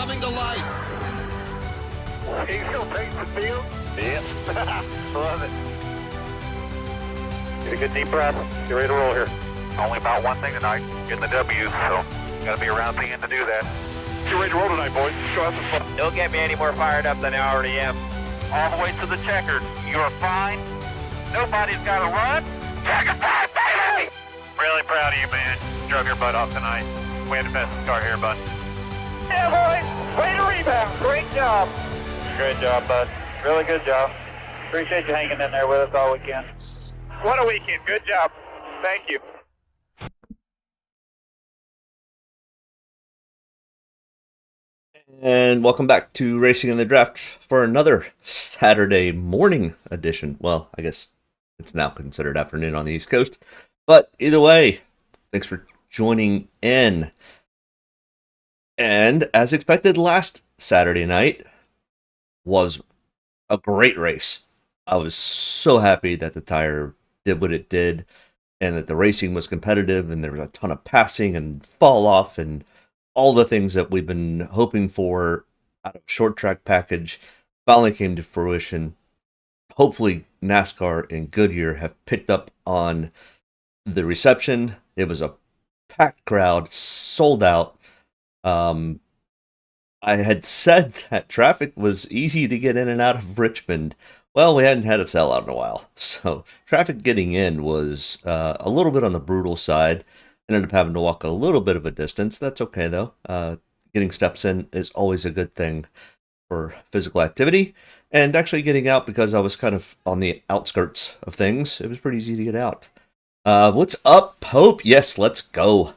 coming to life. Can you still pace the field? Yep. Love it. Get a good deep breath. Get ready to roll here. Only about one thing tonight, getting the W's, so gotta be around the end to do that. Get ready to roll tonight, boys. Let's go have some fun. Don't get me any more fired up than I already am. All the way to the checkered. You are fine. Nobody's got to run. Checker time, baby! Really proud of you, man. Drove your butt off tonight. We had the best car here, bud. Yeah, boys. Way to rebound. Great job. Great job, bud. Really good job. Appreciate you hanging in there with us all weekend. What a weekend. Good job. Thank you. And welcome back to Racing in the Draft for another Saturday morning edition. Well, I guess it's now considered afternoon on the East Coast. But either way, thanks for joining in. And as expected, last Saturday night was a great race. I was so happy that the tire did what it did and that the racing was competitive and there was a ton of passing and fall off and all the things that we've been hoping for out of a short track package finally came to fruition. Hopefully NASCAR and Goodyear have picked up on the reception. It was a packed crowd, sold out. I had said that traffic was easy to get in and out of Richmond. Well, we hadn't had a sellout in a while. So traffic getting in was a little bit on the brutal side. Ended up having to walk a little bit of a distance. That's okay, though. Getting steps in is always a good thing for physical activity. And actually getting out, because I was kind of on the outskirts of things, it was pretty easy to get out. What's up, Pope? Yes, let's go.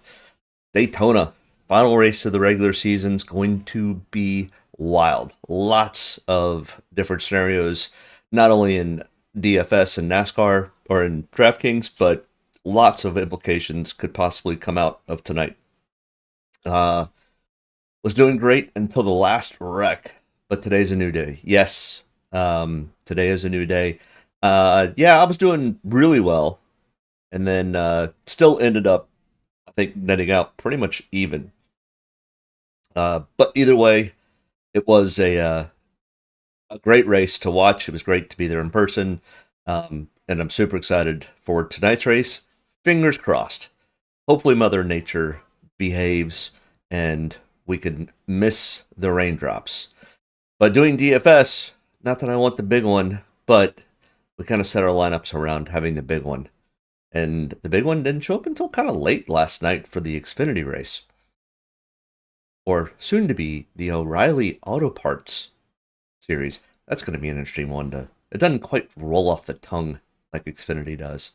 Daytona. Final race of the regular season is going to be wild. Lots of different scenarios, not only in DFS and NASCAR or in Draftkings, but lots of implications could possibly come out of tonight. Was doing great until the last wreck, but today's a new day. Yes, today is a new day. Yeah, I was doing really well, and then still ended up, I think, netting out pretty much even. But either way, it was a great race to watch. It was great to be there in person, and I'm super excited for tonight's race. Fingers crossed. Hopefully Mother Nature behaves and we can miss the raindrops. But doing DFS, not that I want the big one, but we kind of set our lineups around having the big one. And the big one didn't show up until kind of late last night for the Xfinity race. Or soon to be the O'Reilly Auto Parts series. That's going to be an interesting one to... It doesn't quite roll off the tongue like Xfinity does.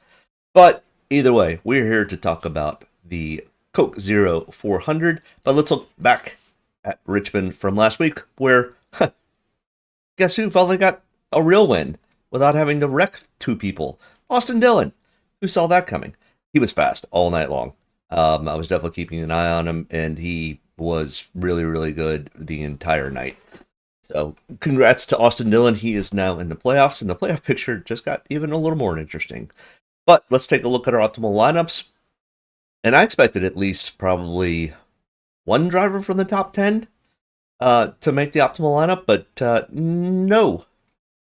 But either way, we're here to talk about the Coke Zero 400. But let's look back at Richmond from last week, where guess who finally got a real win without having to wreck two people? Austin Dillon. Who saw that coming? He was fast all night long. I was definitely keeping an eye on him, and he was really, really good the entire night. So congrats to Austin Dillon. He is now in the playoffs, and the playoff picture just got even a little more interesting. But let's take a look at our optimal lineups. And I expected at least probably one driver from the top 10 to make the optimal lineup, but no,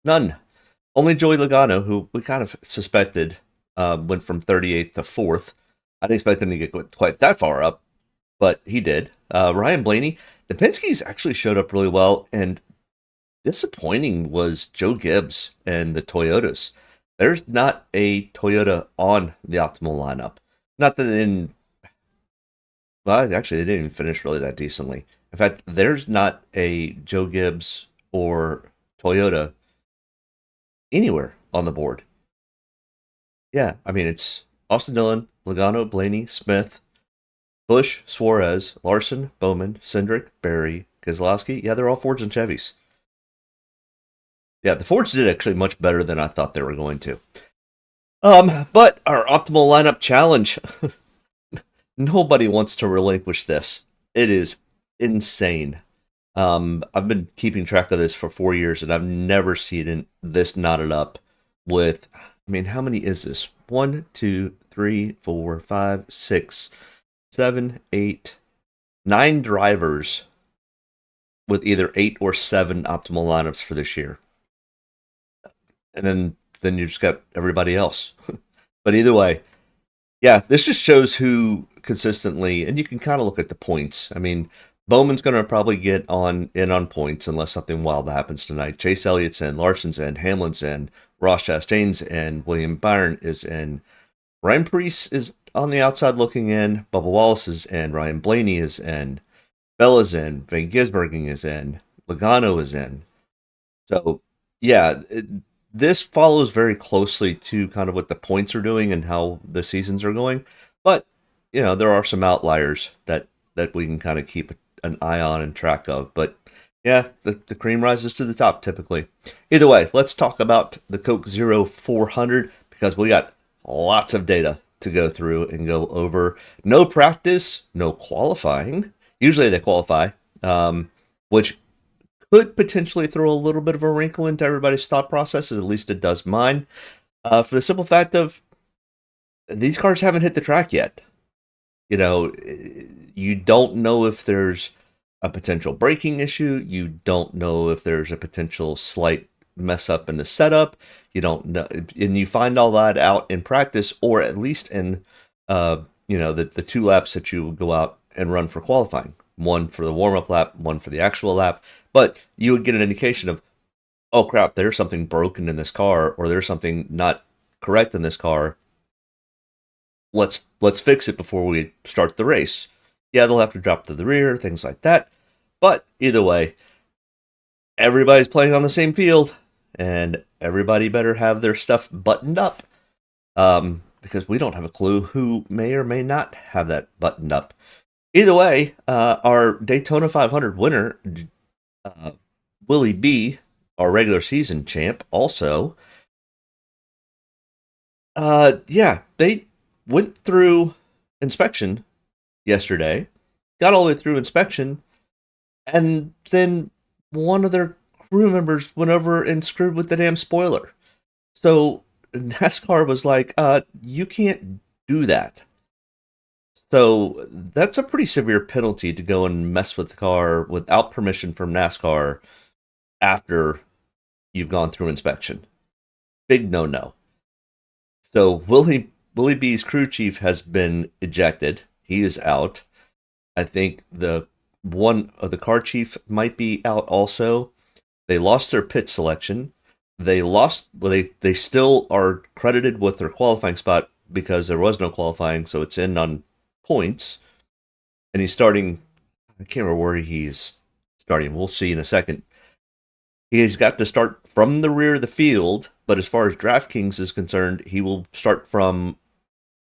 none. Only Joey Logano, who we kind of suspected went from 38th to 4th. I didn't expect him to get quite that far up, but he did. Ryan Blaney, the Penske's actually showed up really well, and disappointing was Joe Gibbs and the Toyotas. There's not a Toyota on the optimal lineup. Not that well, actually, they didn't even finish really that decently. In fact, there's not a Joe Gibbs or Toyota anywhere on the board. Yeah, I mean, it's Austin Dillon, Logano, Blaney, Smith, Busch, Suarez, Larson, Bowman, Cindric, Berry, Keselowski. Yeah, they're all Fords and Chevys. Yeah, the Fords did actually much better than I thought they were going to. But our optimal lineup challenge, nobody wants to relinquish this. It is insane. I've been keeping track of this for 4 years, and I've never seen this knotted up with, I mean, how many is this? 1, 2, 3, 4, 5, 6, 7, 8, 9 drivers with either 8 or 7 optimal lineups for this year. And then you just got everybody else. But either way, yeah, this just shows who consistently, and you can kind of look at the points. I mean, Bowman's going to probably get in on points unless something wild happens tonight. Chase Elliott's in, Larson's in, Hamlin's in, Ross Chastain's in, William Byron is in, Ryan Preece is on the outside looking in, Bubba Wallace is in, Ryan Blaney is in, Bella's in, Van Gisbergen is in, Logano is in. So, yeah, this follows very closely to kind of what the points are doing and how the seasons are going. But, there are some outliers that we can kind of keep an eye on and track of. But, yeah, the cream rises to the top typically. Either way, let's talk about the Coke Zero 400 because we got lots of data to go through and go over. No practice, no qualifying. Usually they qualify, which could potentially throw a little bit of a wrinkle into everybody's thought processes. At least it does mine. For the simple fact of these cars haven't hit the track yet. You don't know if there's a potential braking issue. You don't know if there's a potential slight mess up in the setup. You don't know, and you find all that out in practice, or at least in the 2 laps that you go out and run for qualifying. One for the warm-up lap, one for the actual lap. But you would get an indication of, oh crap, there's something broken in this car, or there's something not correct in this car. Let's fix it before we start the race. Yeah, they'll have to drop to the rear, things like that. But either way, everybody's playing on the same field, and everybody better have their stuff buttoned up, because we don't have a clue who may or may not have that buttoned up. Either way, our Daytona 500 winner, Willie B, our regular season champ, also, they went through inspection yesterday, got all the way through inspection, and then one of their crew members went over and screwed with the damn spoiler. So NASCAR was like, you can't do that. So that's a pretty severe penalty to go and mess with the car without permission from NASCAR after you've gone through inspection. Big no-no. So Willie B's crew chief has been ejected. He is out. I think one of the car chief might be out also. They lost their pit selection. They still are credited with their qualifying spot because there was no qualifying, so it's in on points. And he's starting, I can't remember where he's starting. We'll see in a second. He's got to start from the rear of the field, but as far as Draftkings is concerned, he will start from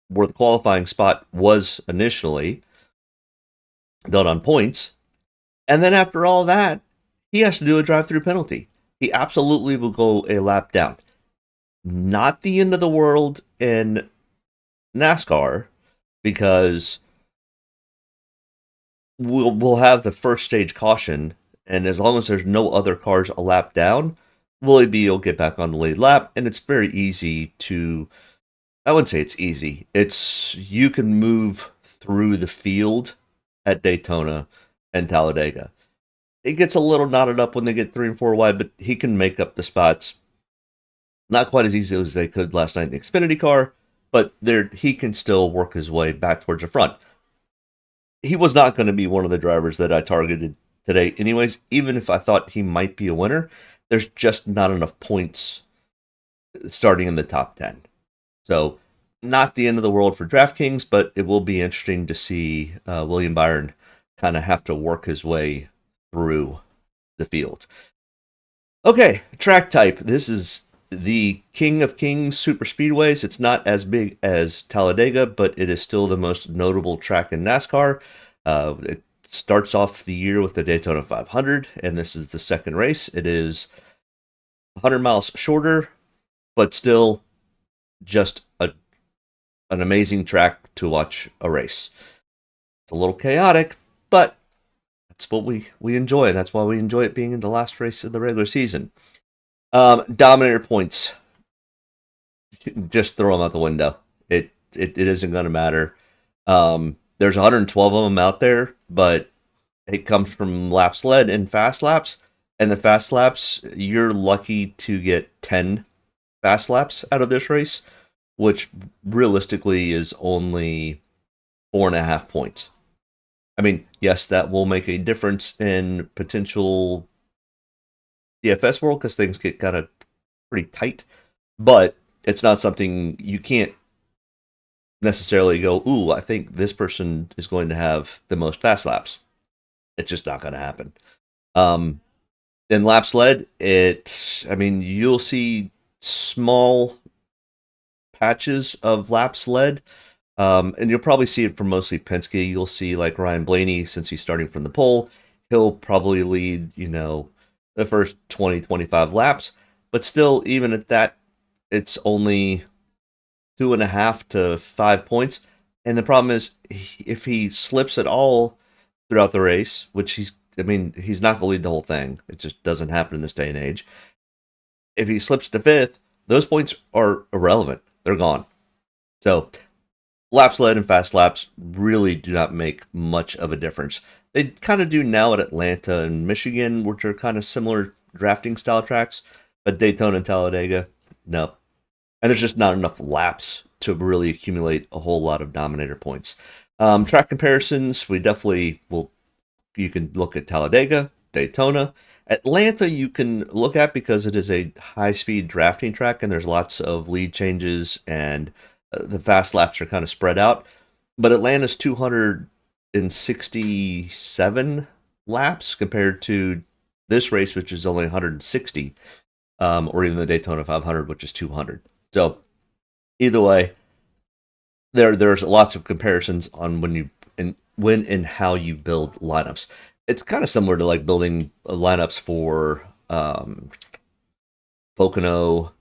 where the qualifying spot was initially, done on points. And then after all that, he has to do a drive-through penalty. He absolutely will go a lap down. Not the end of the world in NASCAR, because we'll have the first stage caution, and as long as there's no other cars a lap down, Willie B will get back on the lead lap, and it's very easy to, I wouldn't say it's easy, you can move through the field at Daytona and Talladega. It gets a little knotted up when they get 3 and 4 wide, but he can make up the spots. Not quite as easy as they could last night in the Xfinity car, but he can still work his way back towards the front. He was not going to be one of the drivers that I targeted today anyways, even if I thought he might be a winner. There's just not enough points starting in the top 10. So, not the end of the world for DraftKings, but it will be interesting to see William Byron kind of have to work his way through the field. Okay, track type. This is the King of Kings Super Speedways. It's not as big as Talladega, but it is still the most notable track in NASCAR. It starts off the year with the Daytona 500, and this is the second race. It is 100 miles shorter, but still just an amazing track to watch a race. It's a little chaotic, but that's what we enjoy. That's why we enjoy it being in the last race of the regular season. Dominator points. Just throw them out the window. It isn't going to matter. There's 112 of them out there, but it comes from laps led and fast laps. And the fast laps, you're lucky to get 10 fast laps out of this race, which realistically is only 4.5 points. I mean, yes, that will make a difference in potential DFS world because things get kind of pretty tight, but it's not something you can't necessarily go, ooh, I think this person is going to have the most fast laps. It's just not going to happen. In laps led, you'll see small patches of laps led, and you'll probably see it from mostly Penske. You'll see like Ryan Blaney, since he's starting from the pole, he'll probably lead, the first 20, 25 laps. But still, even at that, it's only 2.5 to 5 points. And the problem is, if he slips at all throughout the race, which he's not going to lead the whole thing. It just doesn't happen in this day and age. If he slips to fifth, those points are irrelevant. They're gone. So, laps led and fast laps really do not make much of a difference. They kind of do now at Atlanta and Michigan, which are kind of similar drafting style tracks, but Daytona and Talladega, no. And there's just not enough laps to really accumulate a whole lot of Dominator points. Track comparisons, we definitely will. You can look at Talladega, Daytona. Atlanta you can look at because it is a high-speed drafting track and there's lots of lead changes and the fast laps are kind of spread out. But Atlanta's 267 laps compared to this race, which is only 160, or even the Daytona 500, which is 200. So either way, there's lots of comparisons on when and how you build lineups. It's kind of similar to like building lineups for Pocono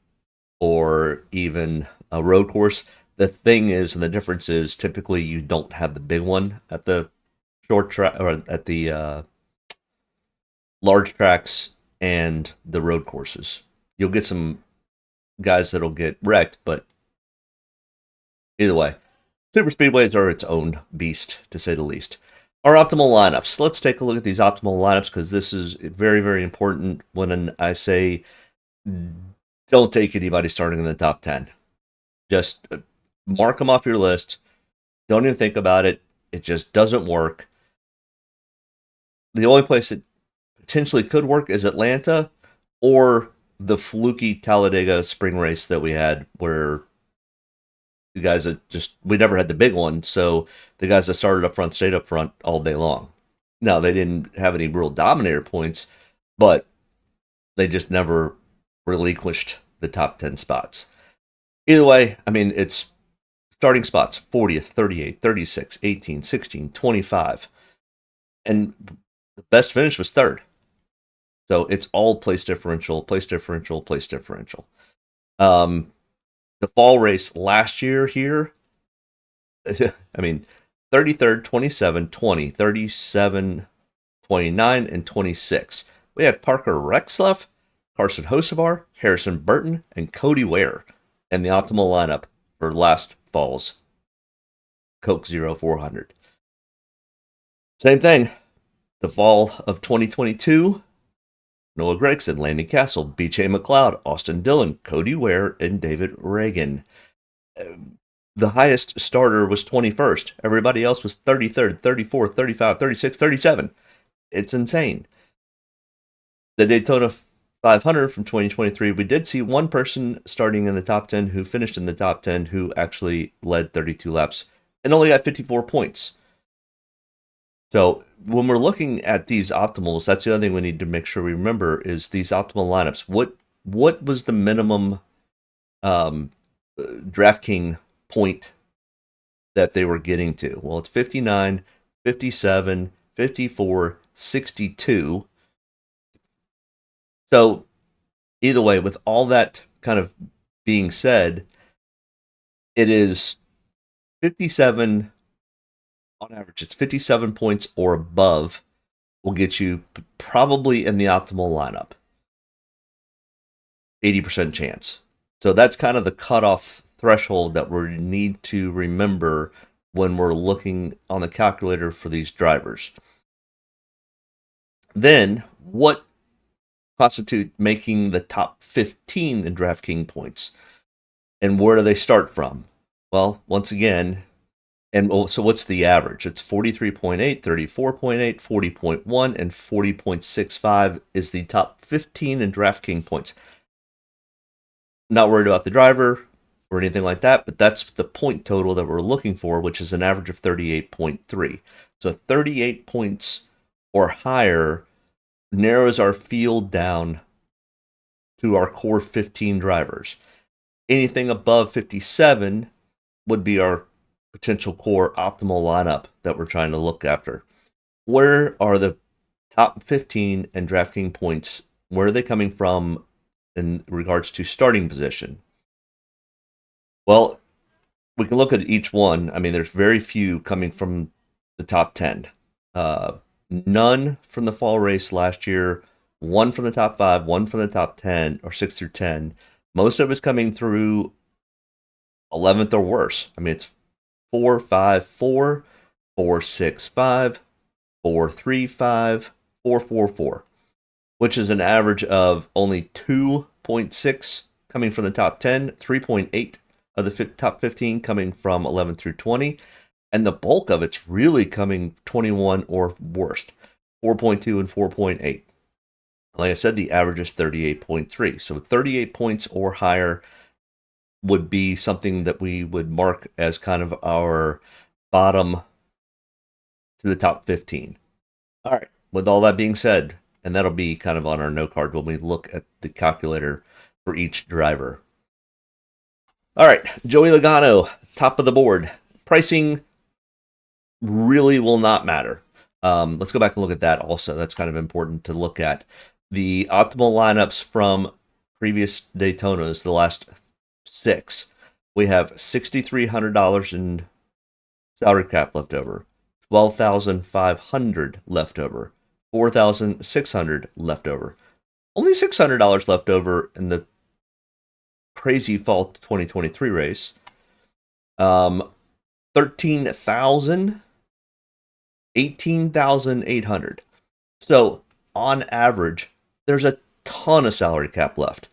or even a road course. The thing is, and the difference is, typically you don't have the big one at the short track or at the large tracks and the road courses. You'll get some guys that'll get wrecked, but either way, super speedways are its own beast, to say the least. Our optimal lineups. Let's take a look at these optimal lineups because this is very, very important when I say don't take anybody starting in the top 10. Just mark them off your list. Don't even think about it. It just doesn't work. The only place it potentially could work is Atlanta or the fluky Talladega spring race that we had where the guys that we never had the big one, so the guys that started up front stayed up front all day long. Now, they didn't have any real dominator points, but they just never relinquished the top 10 spots. Either way, it's starting spots 40th, 38, 36, 18, 16, 25. And the best finish was third. So it's all place differential, place differential, place differential. The fall race last year here, 33rd, 27, 20, 37, 29, and 26. We had Parker Rexleff, Carson Hocevar, Harrison Burton, and Cody Ware in the optimal lineup for last fall's Coke 0400. Same thing. The fall of 2022, Noah Gragson, Landon Castle, B.J. McLeod, Austin Dillon, Cody Ware, and David Reagan. The highest starter was 21st. Everybody else was 33rd, 34th, 35th, 36th, 37th. It's insane. The Daytona 500 from 2023, we did see one person starting in the top 10 who finished in the top 10 who actually led 32 laps and only got 54 points. So when we're looking at these optimals, that's the other thing we need to make sure we remember is these optimal lineups. What was the minimum DraftKings point that they were getting to? Well, it's 59, 57, 54, 62. So either way, with all that kind of being said, it is 57. On average, it's 57 points or above will get you probably in the optimal lineup. 80% chance. So that's kind of the cutoff threshold that we need to remember when we're looking on the calculator for these drivers. Then, what constitute making the top 15 in DraftKings points? And where do they start from? Well, once again, so what's the average? It's 43.8, 34.8, 40.1, and 40.65 is the top 15 in DraftKings points. Not worried about the driver or anything like that, but that's the point total that we're looking for, which is an average of 38.3. So 38 points or higher narrows our field down to our core 15 drivers. Anything above 57 would be our potential core optimal lineup that we're trying to look after. Where are the top 15 and DraftKings points? Where are they coming from in regards to starting position? Well, we can look at each one. I mean, there's very few coming from the top 10. None from the fall race last year. One from the top 5, one from the top 10, or 6 through 10. Most of it's coming through 11th or worse. I mean, it's 4, 5, 4, 4, 6, 5, 4, 3, 5, 4, 4, 4, which is an average of only 2.6 coming from the top 10, 3.8 of the top 15 coming from 11 through 20, and the bulk of it's really coming 21 or worst, 4.2 and 4.8. Like I said, the average is 38.3. So 38 points or higher would be something that we would mark as kind of our bottom to the top 15. All right, with all that being said, and that'll be kind of on our note card when we look at the calculator for each driver. All right, Joey Logano, top of the board. Pricing really will not matter. Let's go back and look at that also. That's kind of important to look at. The optimal lineups from previous Daytonas, the last 6. We have $6,300 in salary cap left over, $12,500 left over, $4,600 left over. Only $600 left over in the crazy fall 2023 race. 13,000, 18,800. So on average, there's a ton of salary cap left.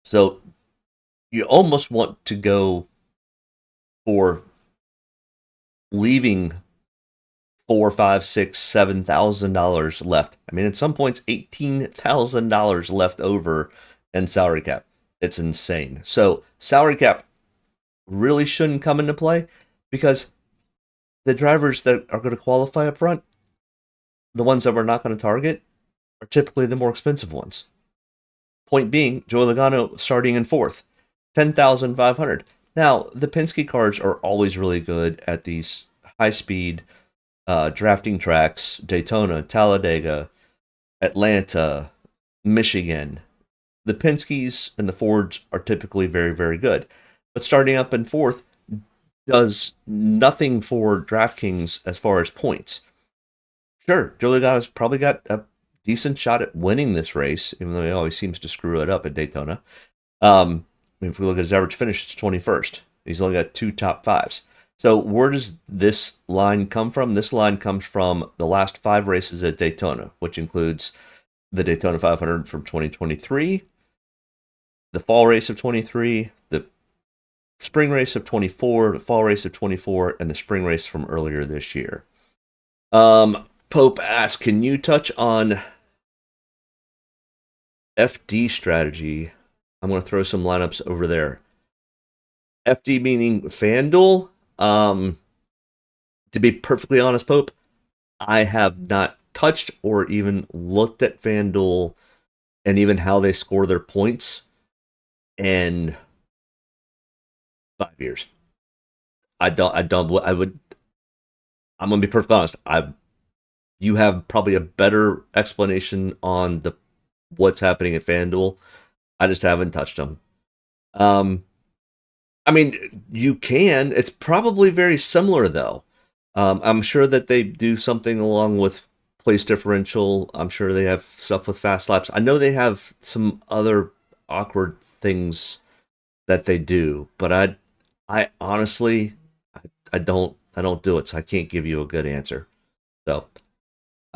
So you almost want to go for leaving $4, $5, $6, $7,000 left. I mean, at some points, $18,000 left over in salary cap. It's insane. So salary cap really shouldn't come into play because the drivers that are going to qualify up front, the ones that we're not going to target, are typically the more expensive ones. Point being, Joey Logano starting in 4th, $10,500. Now, the Penske cars are always really good at these high-speed drafting tracks: Daytona, Talladega, Atlanta, Michigan. The Penskes and the Fords are typically very, very good. But starting up in 4th does nothing for DraftKings as far as points. Sure, Joey Logano's probably got a decent shot at winning this race, even though he always seems to screw it up at Daytona. If we look at his average finish, it's 21st. He's only got 2 top 5s. So where does this line come from? This line comes from the last 5 races at Daytona, which includes the Daytona 500 from 2023, the fall race of 23, the spring race of 24, the fall race of 24, and the spring race from earlier this year. Pope asks, can you touch on FD strategy? I'm going to throw some lineups over there. FD meaning FanDuel. To be perfectly honest, Pope, I have not touched or even looked at FanDuel and even how they score their points in 5 years. I'm going to be perfectly honest. You have probably a better explanation on what's happening at FanDuel. I just haven't touched them. I mean, you can. It's probably very similar, though. I'm sure that they do something along with place differential. I'm sure they have stuff with fast laps. I know they have some other awkward things that they do, but I honestly, I don't do it, so I can't give you a good answer. So,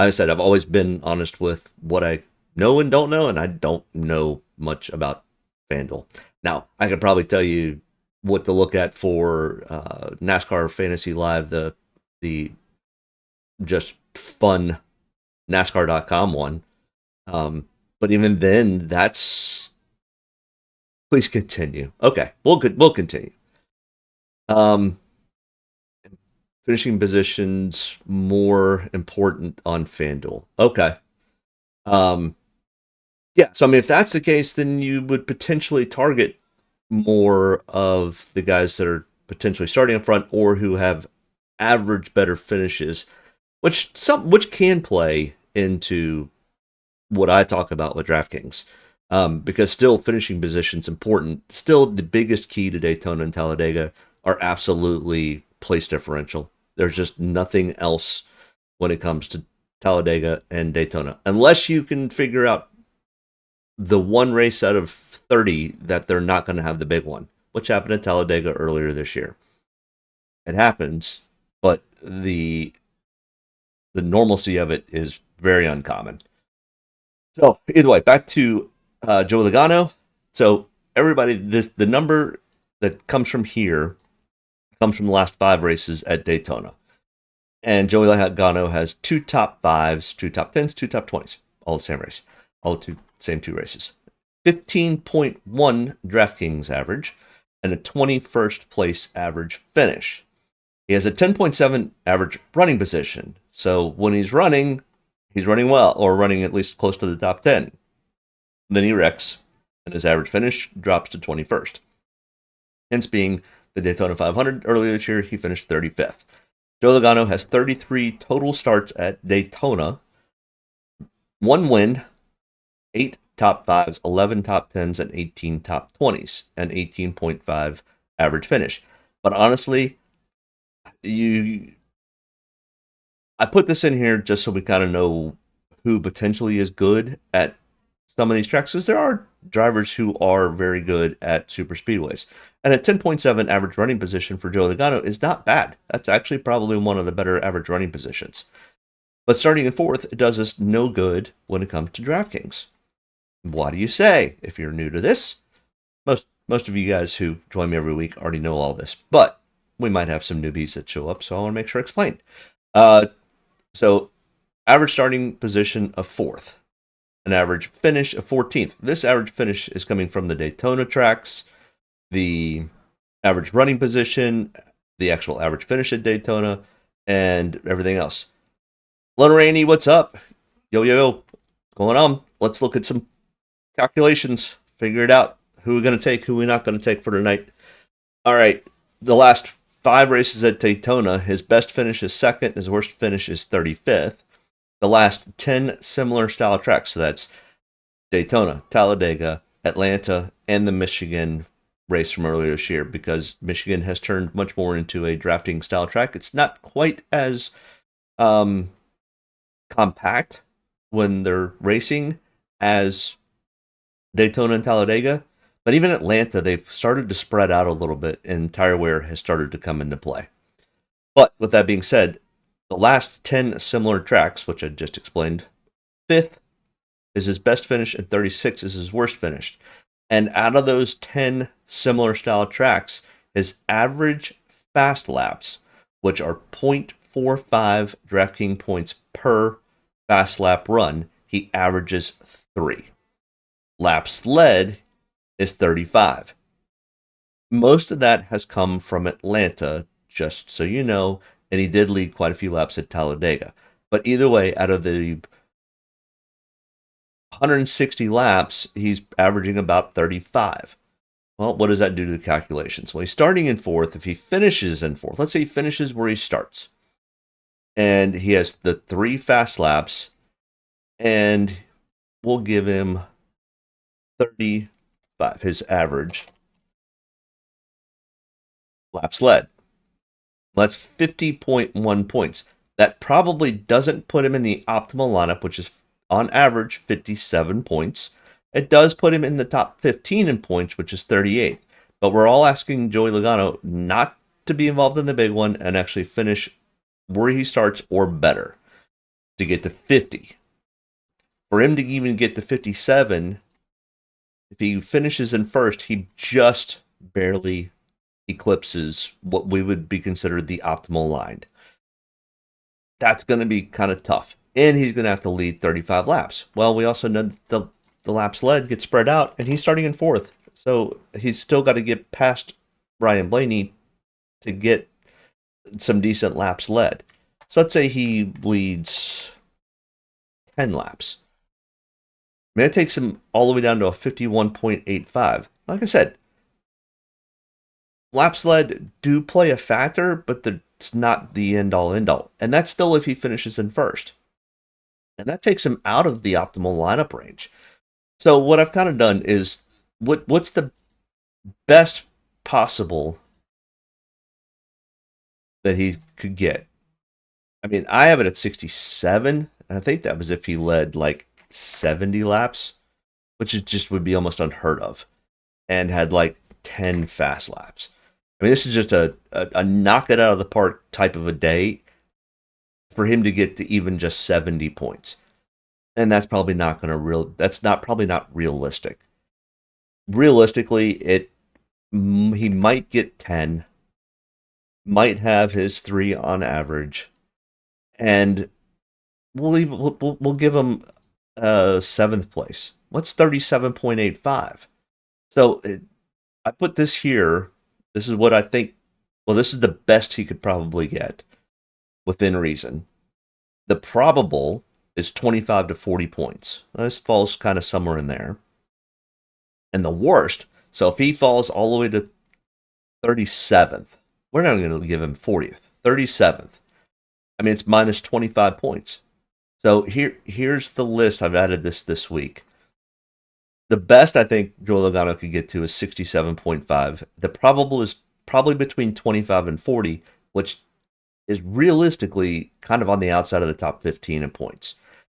I said, I've always been honest with what I know and don't know, and I don't know much about FanDuel. Now, I could probably tell you what to look at for NASCAR Fantasy Live, the just fun NASCAR.com one. But even then, that's... Please continue. Okay, we'll continue. Finishing positions more important on FanDuel. Okay. Yeah, so I mean, if that's the case, then you would potentially target more of the guys that are potentially starting up front or who have average better finishes, which can play into what I talk about with DraftKings. Because still finishing position's important. Still, the biggest key to Daytona and Talladega are absolutely place differential. There's just nothing else when it comes to Talladega and Daytona. Unless you can figure out the one race out of 30 that they're not going to have the big one, which happened at Talladega earlier this year. It happens, but the normalcy of it is very uncommon. So either way, back to Joey Logano. So everybody, the number that comes from here comes from the last 5 races at Daytona. And Joey Logano has 2 top 5s, 2 top 10s, 2 top 20s. All the same race. All the same 2 races. 15.1 DraftKings average and a 21st place average finish. He has a 10.7 average running position. So when he's running well, or running at least close to the top 10. Then he wrecks, and his average finish drops to 21st. Hence being the Daytona 500 earlier this year, he finished 35th. Joey Logano has 33 total starts at Daytona. 1 win, 8 top 5s, 11 top 10s, and 18 top 20s, and 18.5 average finish. But honestly, I put this in here just so we kind of know who potentially is good at some of these tracks, because there are drivers who are very good at super speedways. And a 10.7 average running position for Joey Logano is not bad. That's actually probably one of the better average running positions. But starting in 4th, it does us no good when it comes to DraftKings. What do you say? If you're new to this, most of you guys who join me every week already know all this, but we might have some newbies that show up, so I want to make sure I explain. So average starting position of 4th, an average finish of 14th. This average finish is coming from the Daytona tracks, the average running position, the actual average finish at Daytona, and everything else. Lone Rainey, what's up? Yo, what's going on? Let's look at some calculations, figure it out. Who we're going to take, who we're not going to take for tonight. All right, the last 5 races at Daytona, his best finish is 2nd, his worst finish is 35th. The last 10 similar style tracks, so that's Daytona, Talladega, Atlanta, and the Michigan race from earlier this year, because Michigan has turned much more into a drafting style track. It's not quite as compact when they're racing as Daytona and Talladega, but even Atlanta, they've started to spread out a little bit, and tire wear has started to come into play. But with that being said, the last 10 similar tracks, which I just explained, 5th is his best finish and 36 is his worst finish. And out of those 10 similar style tracks, his average fast laps, which are 0.45 DraftKings points per fast lap run, he averages 3. Laps led is 35. Most of that has come from Atlanta, just so you know, and he did lead quite a few laps at Talladega. But either way, out of the 160 laps, he's averaging about 35. Well, what does that do to the calculations? Well, he's starting in 4th. If he finishes in 4th, let's say he finishes where he starts, and he has the 3 fast laps, and we'll give him 35, his average laps led. That's 50.1 points. That probably doesn't put him in the optimal lineup, which is on average 57 points. It does put him in the top 15 in points, which is 38. But we're all asking Joey Logano not to be involved in the big one and actually finish where he starts or better. to get to 50. For him to even get to 57, if he finishes in first, he just barely eclipses what we would be considered the optimal line. That's going to be kind of tough. And he's going to have to lead 35 laps. Well, we also know the laps led get spread out, and he's starting in fourth. So he's still got to get past Ryan Blaney to get some decent laps led. So let's say he leads 10 laps. I mean, that takes him all the way down to a 51.85. Like I said, laps led do play a factor, but it's not the end-all, end-all. And that's still if he finishes in first. And that takes him out of the optimal lineup range. So what I've kind of done is, what's the best possible that he could get? I mean, I have it at 67, and I think that was if he led like 70 laps, which it just would be almost unheard of, and had like 10 fast laps. I mean, this is just a knock it out of the park type of a day for him to get to even just 70 points. And that's probably not probably not realistic. Realistically, he might get 10, might have his 3 on average, and we'll give him 7th place. What's 37.85? So I put this here. This is what I think. Well, this is the best he could probably get within reason. The probable is 25 to 40 points. This falls kind of somewhere in there. And the worst, so if he falls all the way to 37th, we're not going to give him 40th. 37th. I mean, it's minus 25 points. So here's the list. I've added this week. The best I think Joey Logano could get to is 67.5. The probable is probably between 25 and 40, which is realistically kind of on the outside of the top 15 in points.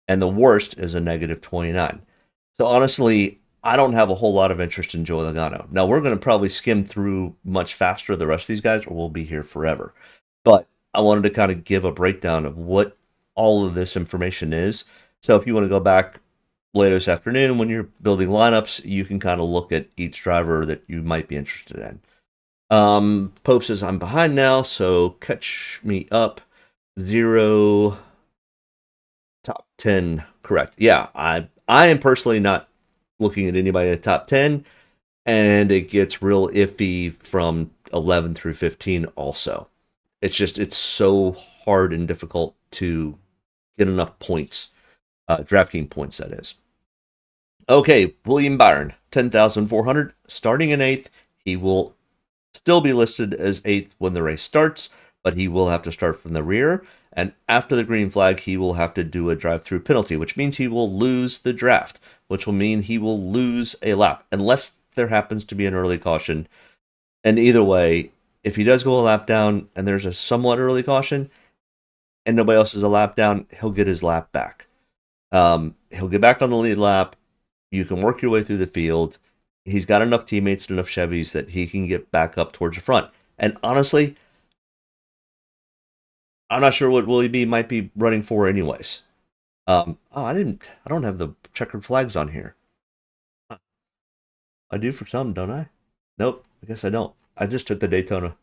And the worst is a negative 29. So honestly, I don't have a whole lot of interest in Joey Logano. Now, we're going to probably skim through much faster the rest of these guys, or we'll be here forever. But I wanted to kind of give a breakdown of what all of this information is. So if you want to go back later this afternoon when you're building lineups, you can kind of look at each driver that you might be interested in. Pope says, I'm behind now, so catch me up. 0 top 10. Correct. Yeah, I am personally not looking at anybody in the top 10, and it gets real iffy from 11 through 15 also. It's so hard and difficult to get enough points, DraftKings points, that is. Okay, William Byron, 10,400, starting in 8th. He will still be listed as 8th when the race starts, but he will have to start from the rear. And after the green flag, he will have to do a drive-through penalty, which means he will lose the draft, which will mean he will lose a lap, unless there happens to be an early caution. And either way, if he does go a lap down and there's a somewhat early caution and nobody else is a lap down, he'll get his lap back. He'll get back on the lead lap. You can work your way through the field. He's got enough teammates and enough Chevys that he can get back up towards the front. And honestly, I'm not sure what Willie B might be running for anyways. I don't have the checkered flags on here. I do for some, don't I? Nope, I guess I don't. I just took the Daytona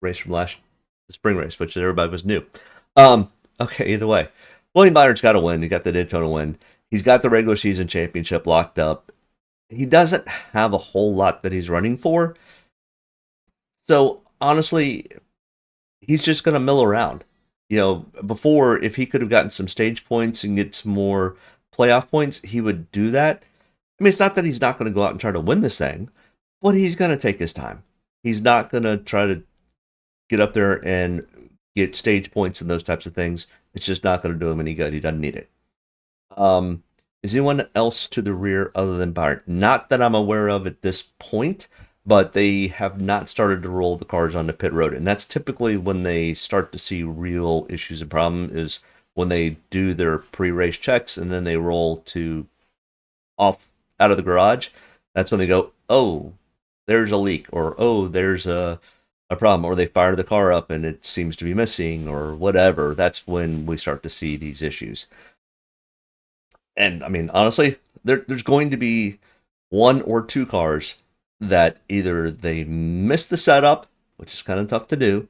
race from the spring race, which everybody was new. Okay, either way. William Byron's got to win. He got the Daytona win. He's got the regular season championship locked up. He doesn't have a whole lot that he's running for. So, honestly, he's just going to mill around. You know, before, if he could have gotten some stage points and get some more playoff points, he would do that. I mean, it's not that he's not going to go out and try to win this thing, but he's going to take his time. He's not going to try to get up there and get stage points and those types of things. It's just not going to do him any good. He doesn't need it. Is anyone else to the rear other than Byron? Not that I'm aware of at this point, but they have not started to roll the cars onto pit road. And that's typically when they start to see real issues and problems, is when they do their pre-race checks and then they roll to off out of the garage. That's when they go, oh, there's a leak, or oh, there's a a problem, or they fire the car up and it seems to be missing or whatever. That's when we start to see these issues. And I mean, honestly, there's going to be one or two cars that either they miss the setup, which is kind of tough to do,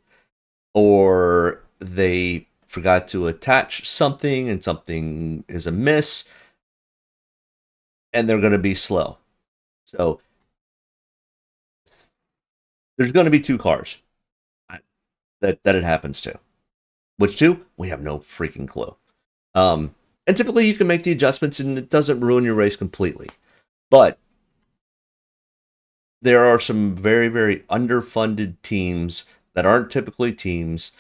or they forgot to attach something and something is amiss, and they're going to be slow. So there's going to be two cars that it happens to. Which two? We have no freaking clue. And typically you can make the adjustments and it doesn't ruin your race completely. But there are some very, very underfunded teams that aren't typically teams,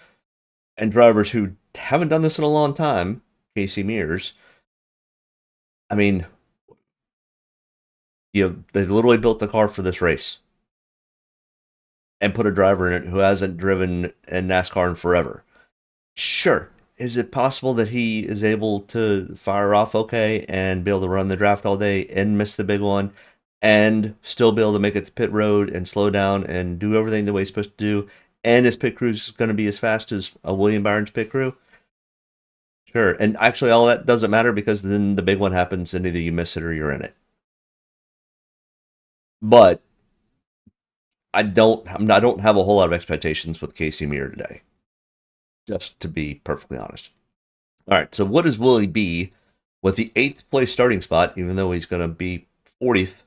and drivers who haven't done this in a long time, Casey Mears. I mean, they literally built the car for this race and put a driver in it who hasn't driven in NASCAR in forever. Sure, is it possible that he is able to fire off okay and be able to run the draft all day and miss the big one and still be able to make it to pit road and slow down and do everything the way he's supposed to do, and his pit crew is going to be as fast as a William Byron's pit crew? Sure, and actually all that doesn't matter because then the big one happens and either you miss it or you're in it. But I don't have a whole lot of expectations with Casey Meir today, just to be perfectly honest. All right, so what does Willie B, with the 8th place starting spot, even though he's going to be 40th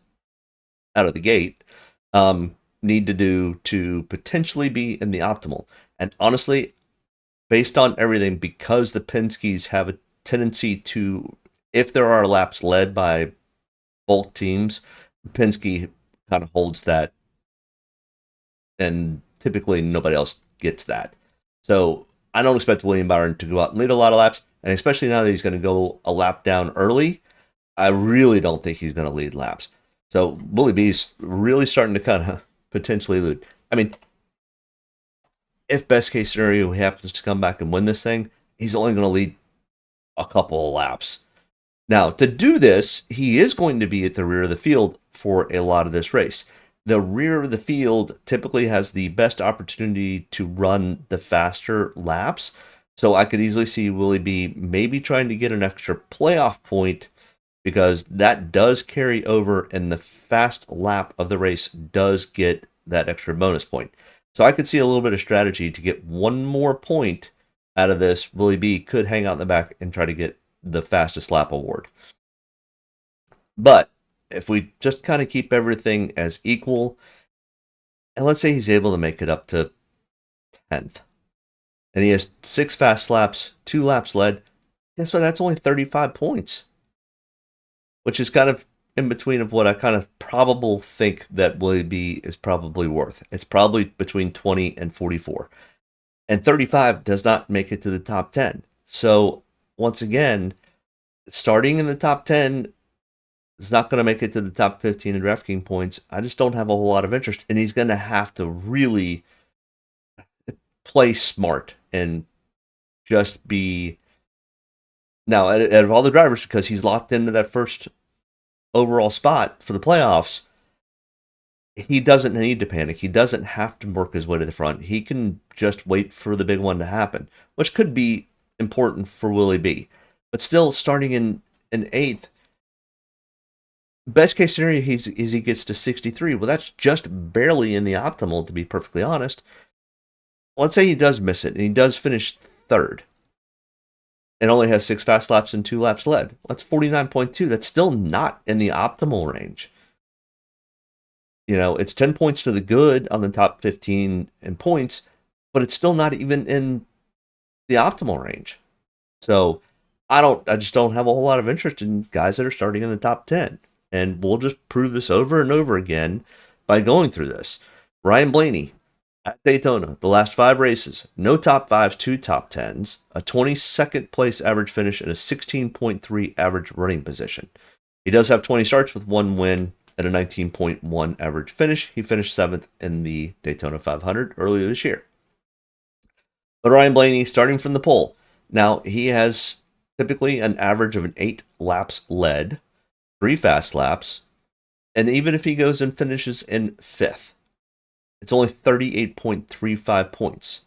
out of the gate, need to do to potentially be in the optimal? And honestly, based on everything, because the Penske's have a tendency to, if there are laps led by bulk teams, Penske kind of holds that, and typically nobody else gets that. So I don't expect William Byron to go out and lead a lot of laps, and especially now that he's going to go a lap down early, I really don't think he's going to lead laps. So Willie B's really starting to kind of potentially lead. I mean, if best case scenario he happens to come back and win this thing, he's only going to lead a couple of laps. Now, to do this, he is going to be at the rear of the field for a lot of this race. The rear of the field typically has the best opportunity to run the faster laps. So I could easily see Willie B maybe trying to get an extra playoff point, because that does carry over, and the fast lap of the race does get that extra bonus point. So I could see a little bit of strategy to get one more point out of this. Willie B could hang out in the back and try to get the fastest lap award. But if we just kind of keep everything as equal, and let's say he's able to make it up to 10th, and he has 6 fast laps, 2 laps led, guess what? That's only 35 points, which is kind of in between of what I kind of probably think that Willie B is probably worth. It's probably between 20 and 44. And 35 does not make it to the top 10. So once again, starting in the top 10 is not going to make it to the top 15 in Draftkings points. I just don't have a whole lot of interest, and he's going to have to really play smart and just be, now out of all the drivers, because he's locked into that first overall spot for the playoffs, he doesn't need to panic. He doesn't have to work his way to the front. He can just wait for the big one to happen, which could be important for Willie B. But still, starting in 8th, best case scenario, he gets to 63. Well, that's just barely in the optimal, to be perfectly honest. Let's say he does miss it, and he does finish 3rd, and only has 6 fast laps and 2 laps led. That's 49.2. That's still not in the optimal range. You know, it's 10 points to the good on the top 15 in points, but it's still not even in the optimal range. So I just don't have a whole lot of interest in guys that are starting in the top 10. And we'll just prove this over and over again by going through this. Ryan Blaney at Daytona, the last 5 races, no top 5s, 2 top 10s, a 22nd place average finish, and a 16.3 average running position. He does have 20 starts with 1 win and a 19.1 average finish. He finished 7th in the Daytona 500 earlier this year. But Ryan Blaney, starting from the pole, now he has typically an average of 8 laps led, 3 fast laps, and even if he goes and finishes in 5th, It's only 38.35 points.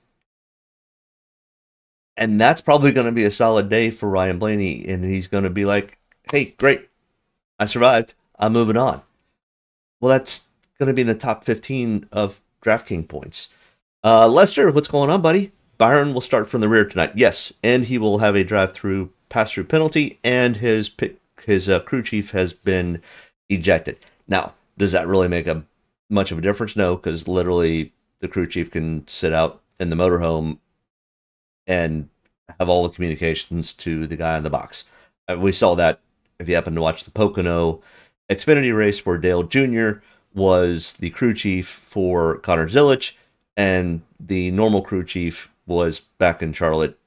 And that's probably going to be a solid day for Ryan Blaney. And he's going to be like, hey, great. I survived. I'm moving on. Well, that's going to be in the top 15 of DraftKings points. Lester, what's going on, buddy? Byron will start from the rear tonight. Yes, and he will have a drive-through, pass-through penalty, and his crew chief has been ejected. Now, does that really make much of a difference? No, because literally the crew chief can sit out in the motorhome and have all the communications to the guy in the box. We saw that if you happen to watch the Pocono Xfinity race where Dale Jr. was the crew chief for Connor Zilic, and the normal crew chief was back in Charlotte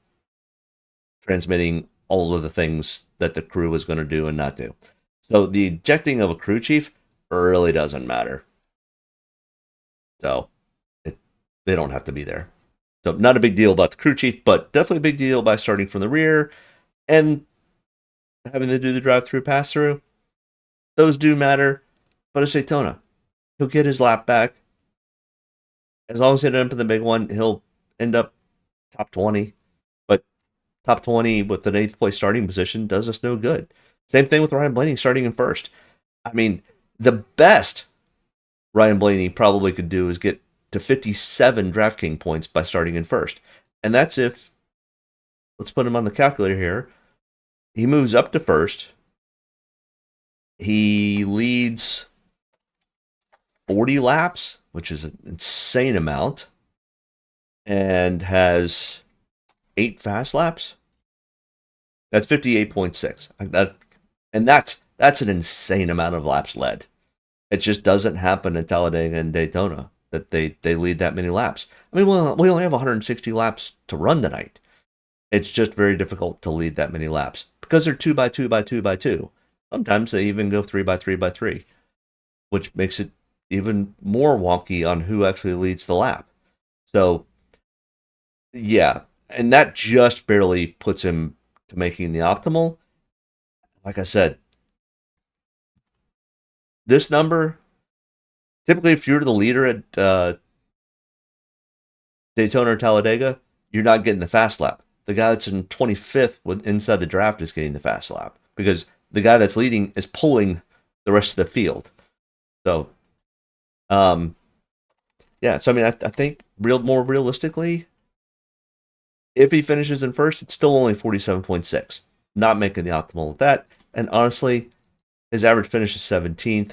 transmitting all of the things that the crew was going to do and not do. So the ejecting of a crew chief really doesn't matter. So they don't have to be there. So not a big deal about the crew chief, but definitely a big deal by starting from the rear and having to do the drive-through pass-through. Those do matter, but it's Daytona. He'll get his lap back. As long as he ends up in the big one, he'll end up top 20. But top 20 with an 8th place starting position does us no good. Same thing with Ryan Blaney starting in first. I mean, the best Ryan Blaney probably could do is get to 57 DraftKings points by starting in first. And that's if, let's put him on the calculator here, he moves up to first. He leads 40 laps, which is an insane amount, and has 8 fast laps. That's 58.6. That's an insane amount of laps led. It just doesn't happen in Talladega and Daytona that they lead that many laps. I mean, we only have 160 laps to run tonight. It's just very difficult to lead that many laps because they're 2 by 2 by 2 by 2. Sometimes they even go 3 by 3 by 3, which makes it even more wonky on who actually leads the lap. So, yeah, and that just barely puts him to making the optimal. Like I said, this number, typically if you're the leader at Daytona or Talladega, you're not getting the fast lap. The guy that's in 25th inside the draft is getting the fast lap because the guy that's leading is pulling the rest of the field. So, yeah. So I mean, I think more realistically, if he finishes in first, it's still only 47.6. Not making the optimal with that. And honestly, his average finish is 17th.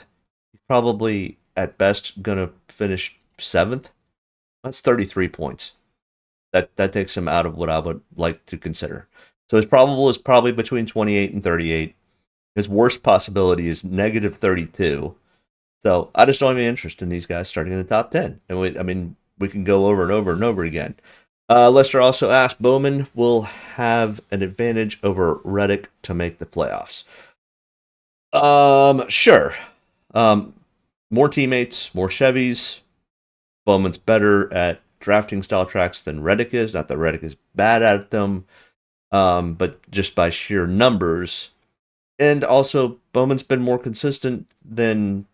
He's probably at best gonna finish 7th. That's 33 points. That takes him out of what I would like to consider. So his probable is probably between 28 and 38. His worst possibility is negative 32. So I just don't have any interest in these guys starting in the top 10. And we can go over and over and over again. Lester also asked, Bowman will have an advantage over Reddick to make the playoffs. Sure. More teammates, more Chevys. Bowman's better at drafting style tracks than Reddick is. Not that Reddick is bad at them, but just by sheer numbers. And also, Bowman's been more consistent than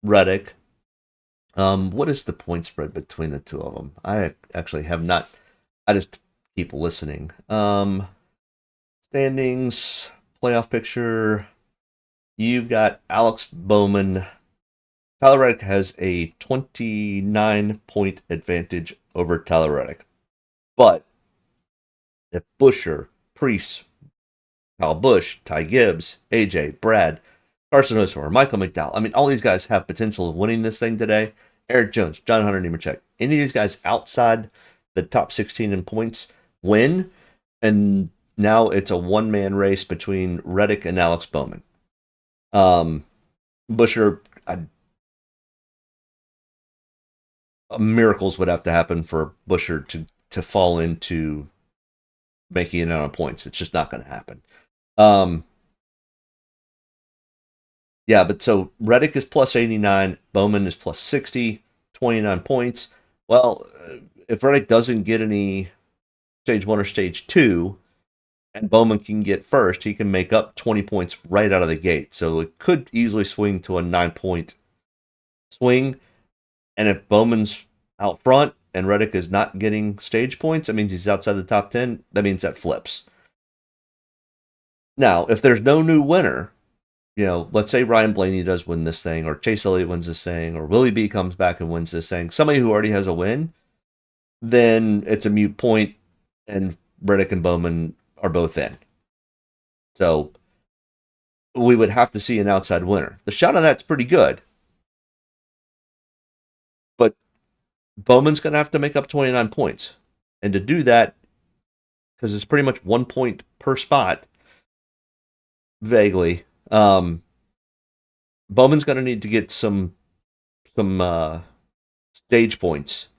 Reddick. What is the point spread between the two of them? I actually have not. I just keep listening. Standings, playoff picture. You've got Alex Bowman. Tyler Reddick has a 29-point advantage over Tyler Reddick. But if Buescher, Preece, Kyle Busch, Ty Gibbs, AJ, Brad, Carson Hocevar, Michael McDowell, I mean, all these guys have potential of winning this thing today. Eric Jones, John Hunter Nemechek, any of these guys outside the top 16 in points win, and now it's a one-man race between Reddick and Alex Bowman. Buescher, miracles would have to happen for Buescher to fall into making it out on points. It's just not going to happen. Yeah, but so Reddick is plus 89, Bowman is plus 60, 29 points. Well, if Reddick doesn't get any stage 1 or stage 2, and Bowman can get first, he can make up 20 points right out of the gate. So it could easily swing to a 9-point swing. And if Bowman's out front and Reddick is not getting stage points, that means he's outside the top 10. That means that flips. Now, if there's no new winner, let's say Ryan Blaney does win this thing, or Chase Elliott wins this thing, or Willie B comes back and wins this thing, somebody who already has a win, then it's a moot point, and Reddick and Bowman are both in. So we would have to see an outside winner. The shot of that's pretty good. But Bowman's going to have to make up 29 points. And to do that, because it's pretty much 1 point per spot, vaguely, Bowman's going to need to get some stage points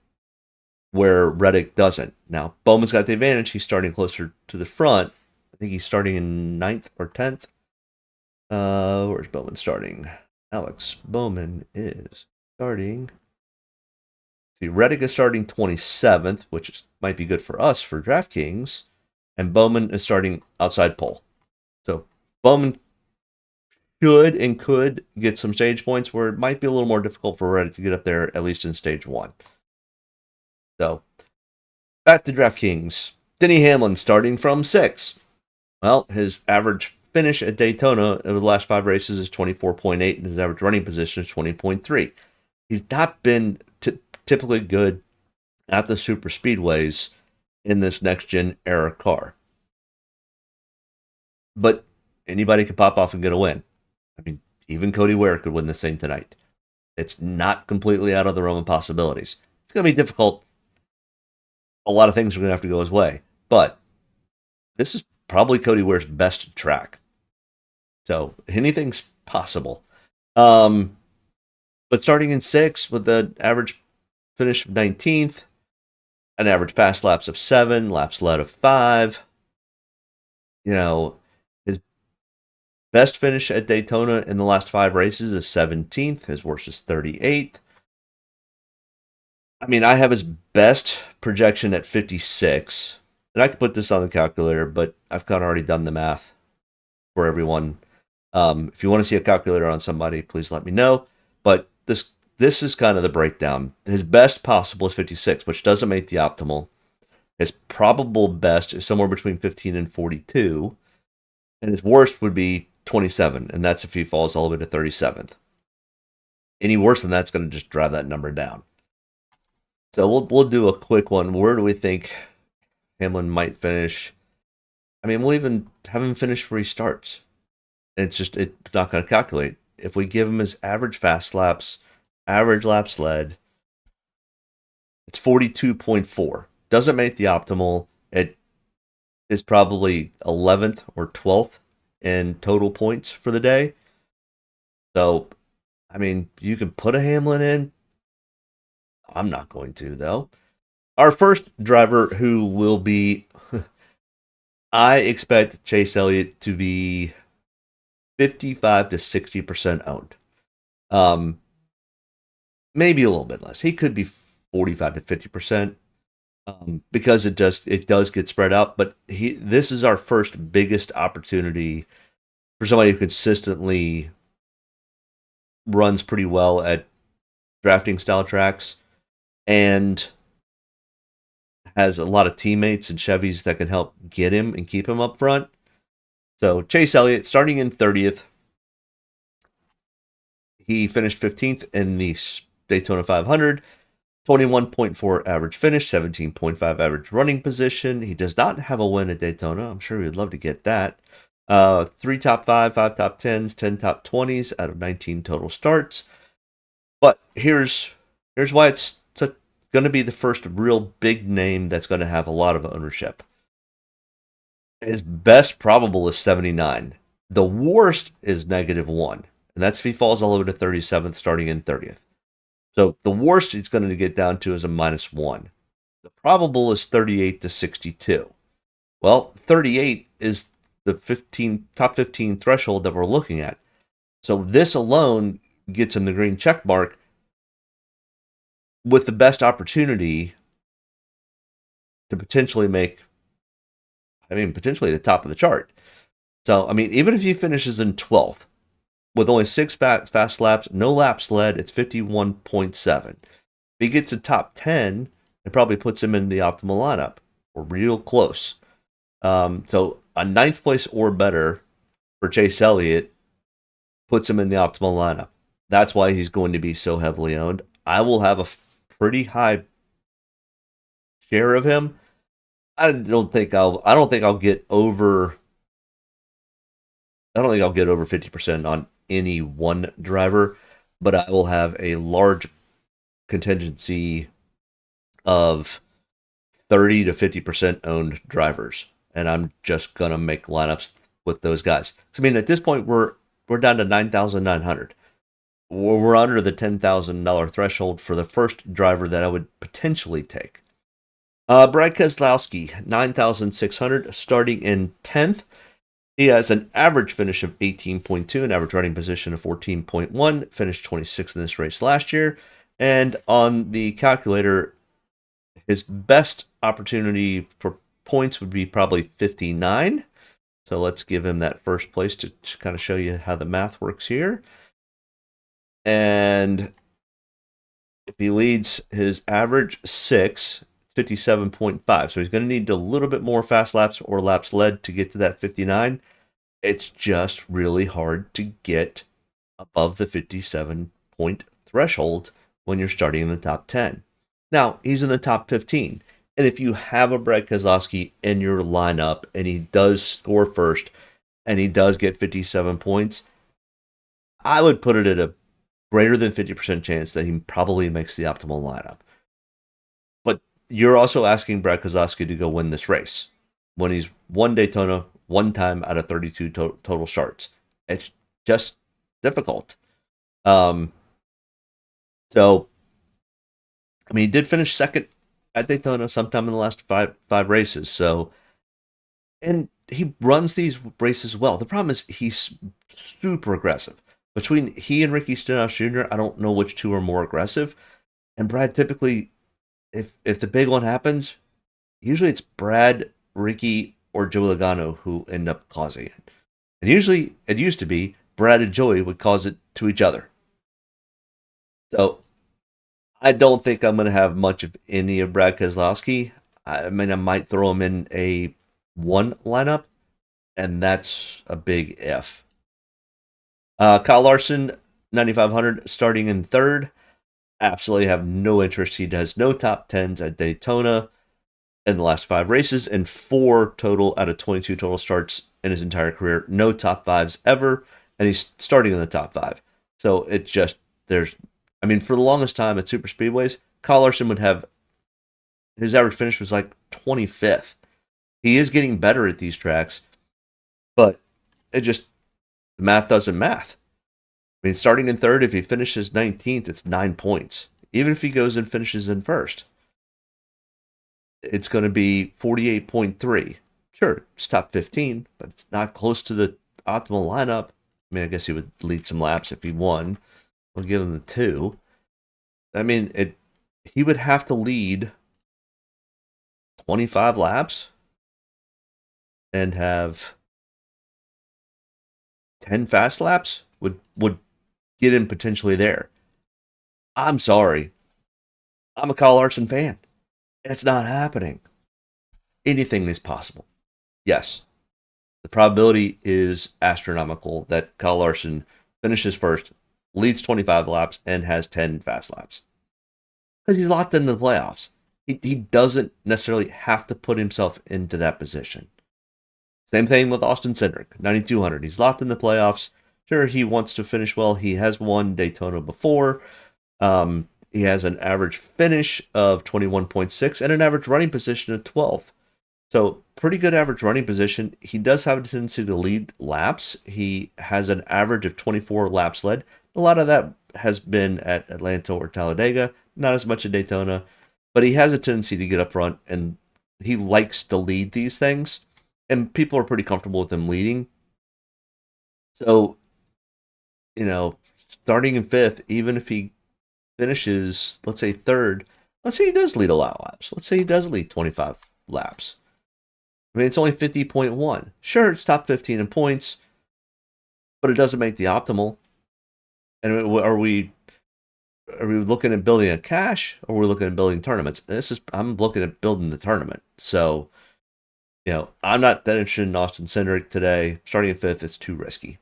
where Reddick doesn't. Now, Bowman's got the advantage. He's starting closer to the front. I think he's starting in 9th or 10th. Where's Bowman starting? Alex Bowman is starting. See, Reddick is starting 27th, which might be good for us for Draftkings. And Bowman is starting outside pole. So Bowman should and could get some stage points where it might be a little more difficult for Reddick to get up there, at least in stage 1. So, back to DraftKings. Denny Hamlin starting from 6. Well, his average finish at Daytona over the last 5 races is 24.8, and his average running position is 20.3. He's not been typically good at the super speedways in this next-gen era car. But anybody could pop off and get a win. I mean, even Cody Ware could win this thing tonight. It's not completely out of the realm of possibilities. It's going to be difficult. A lot of things are going to have to go his way. But this is probably Cody Ware's best track. So anything's possible. But starting in 6 with the average finish of 19th, an average fast laps of 7, laps led of 5. His best finish at Daytona in the last 5 races is 17th. His worst is 38th. I mean, I have his best projection at 56. And I could put this on the calculator, but I've kind of already done the math for everyone. If you want to see a calculator on somebody, please let me know. But this is kind of the breakdown. His best possible is 56, which doesn't make the optimal. His probable best is somewhere between 15 and 42. And his worst would be 27, and that's if he falls all the way to 37th. Any worse than that's going to just drive that number down. So we'll do a quick one. Where do we think Hamlin might finish? I mean, we'll even have him finish where he starts. It's not going to calculate. If we give him his average fast laps, average laps led, it's 42.4. Doesn't make the optimal. It is probably 11th or 12th in total points for the day. So, I mean, you can put a Hamlin in. I'm not going to, though. Our first driver who will be... I expect Chase Elliott to be 55 to 60% owned. Maybe a little bit less. He could be 45 to 50%. Because it does get spread out, but this is our first biggest opportunity for somebody who consistently runs pretty well at drafting style tracks and has a lot of teammates and Chevys that can help get him and keep him up front. So Chase Elliott starting in 30th. He finished 15th in the Daytona 500. 21.4 average finish, 17.5 average running position. He does not have a win at Daytona. I'm sure we'd love to get that. 3 top 5, 5 top 10s, 10 top 20s out of 19 total starts. But here's why it's going to be the first real big name that's going to have a lot of ownership. His best probable is 79. The worst is -1. And that's if he falls all over to 37th, starting in 30th. So the worst he's going to get down to is a -1. The probable is 38 to 62. Well, 38 is the top 15 threshold that we're looking at. So this alone gets him the green check mark with the best opportunity to potentially potentially the top of the chart. So, I mean, even if he finishes in 12th, with only 6 fast laps, no laps led, it's 51.7. If he gets a top 10, it probably puts him in the optimal lineup, or real close. So a ninth place or better for Chase Elliott puts him in the optimal lineup. That's why he's going to be so heavily owned. I will have a pretty high share of him. I don't think I'll get over 50% on any one driver, but I will have a large contingency of 30 to 50% owned drivers, and I'm just gonna make lineups with those guys. I mean, at this point, we're down to 9,900. We're under the $10,000 threshold for the first driver that I would potentially take. Brad Keselowski, 9,600, starting in 10th. He has an average finish of 18.2, an average running position of 14.1, finished 26th in this race last year. And on the calculator, his best opportunity for points would be probably 59. So let's give him that first place to kind of show you how the math works here. And if he leads his average 6, 57.5. So he's going to need a little bit more fast laps or laps led to get to that 59. It's just really hard to get above the 57-point threshold when you're starting in the top 10. Now, he's in the top 15. And if you have a Brad Keselowski in your lineup and he does score first and he does get 57 points, I would put it at a greater than 50% chance that he probably makes the optimal lineup. But you're also asking Brad Keselowski to go win this race when he's won Daytona one time out of 32 total starts. It's just difficult. So, I mean, he did finish second at Daytona sometime in the last five races. So, and he runs these races well. The problem is he's super aggressive. Between he and Ricky Stenhouse Jr., I don't know which two are more aggressive. And Brad typically, if the big one happens, usually it's Brad, Ricky, or Joey Logano who end up causing it. And usually it used to be Brad and Joey would cause it to each other. So I don't think I'm going to have much of any of Brad Keselowski. I mean, I might throw him in a one lineup, and that's a big if. Kyle Larson, 9,500, starting in third. Absolutely have no interest. He has no top 10s at Daytona in the last 5 races and 4 total out of 22 total starts in his entire career. No top 5s ever, and he's starting in the top 5. So it's just, for the longest time at super speedways, Kyle Larson would have, his average finish was like 25th. He is getting better at these tracks, but the math doesn't math. I mean, starting in third, if he finishes 19th, it's 9 points. Even if he goes and finishes in first, it's going to be 48.3. Sure, it's top 15, but it's not close to the optimal lineup. I mean, I guess he would lead some laps if he won. We'll give him the 2. I mean, he would have to lead 25 laps and have 10 fast laps would get him potentially there. I'm sorry. I'm a Kyle Larson fan. It's not happening. Anything is possible. Yes. The probability is astronomical that Kyle Larson finishes first, leads 25 laps, and has 10 fast laps. Because he's locked into the playoffs. He doesn't necessarily have to put himself into that position. Same thing with Austin Cindric, 9,200. He's locked in the playoffs. Sure, he wants to finish well. He has won Daytona before. He has an average finish of 21.6 and an average running position of 12. So pretty good average running position. He does have a tendency to lead laps. He has an average of 24 laps led. A lot of that has been at Atlanta or Talladega, not as much at Daytona, but he has a tendency to get up front, and he likes to lead these things, and people are pretty comfortable with him leading. So, starting in 5th, even if he finishes, let's say 3rd, let's say he does lead a lot of laps. Let's say he does lead 25 laps. I mean, it's only 50.1. Sure, it's top 15 in points, but it doesn't make the optimal. And are we are we looking at building a cash or we're looking at building tournaments? I'm looking at building the tournament. So, I'm not that interested in Austin Cindric today. Starting at 5th, it's too risky.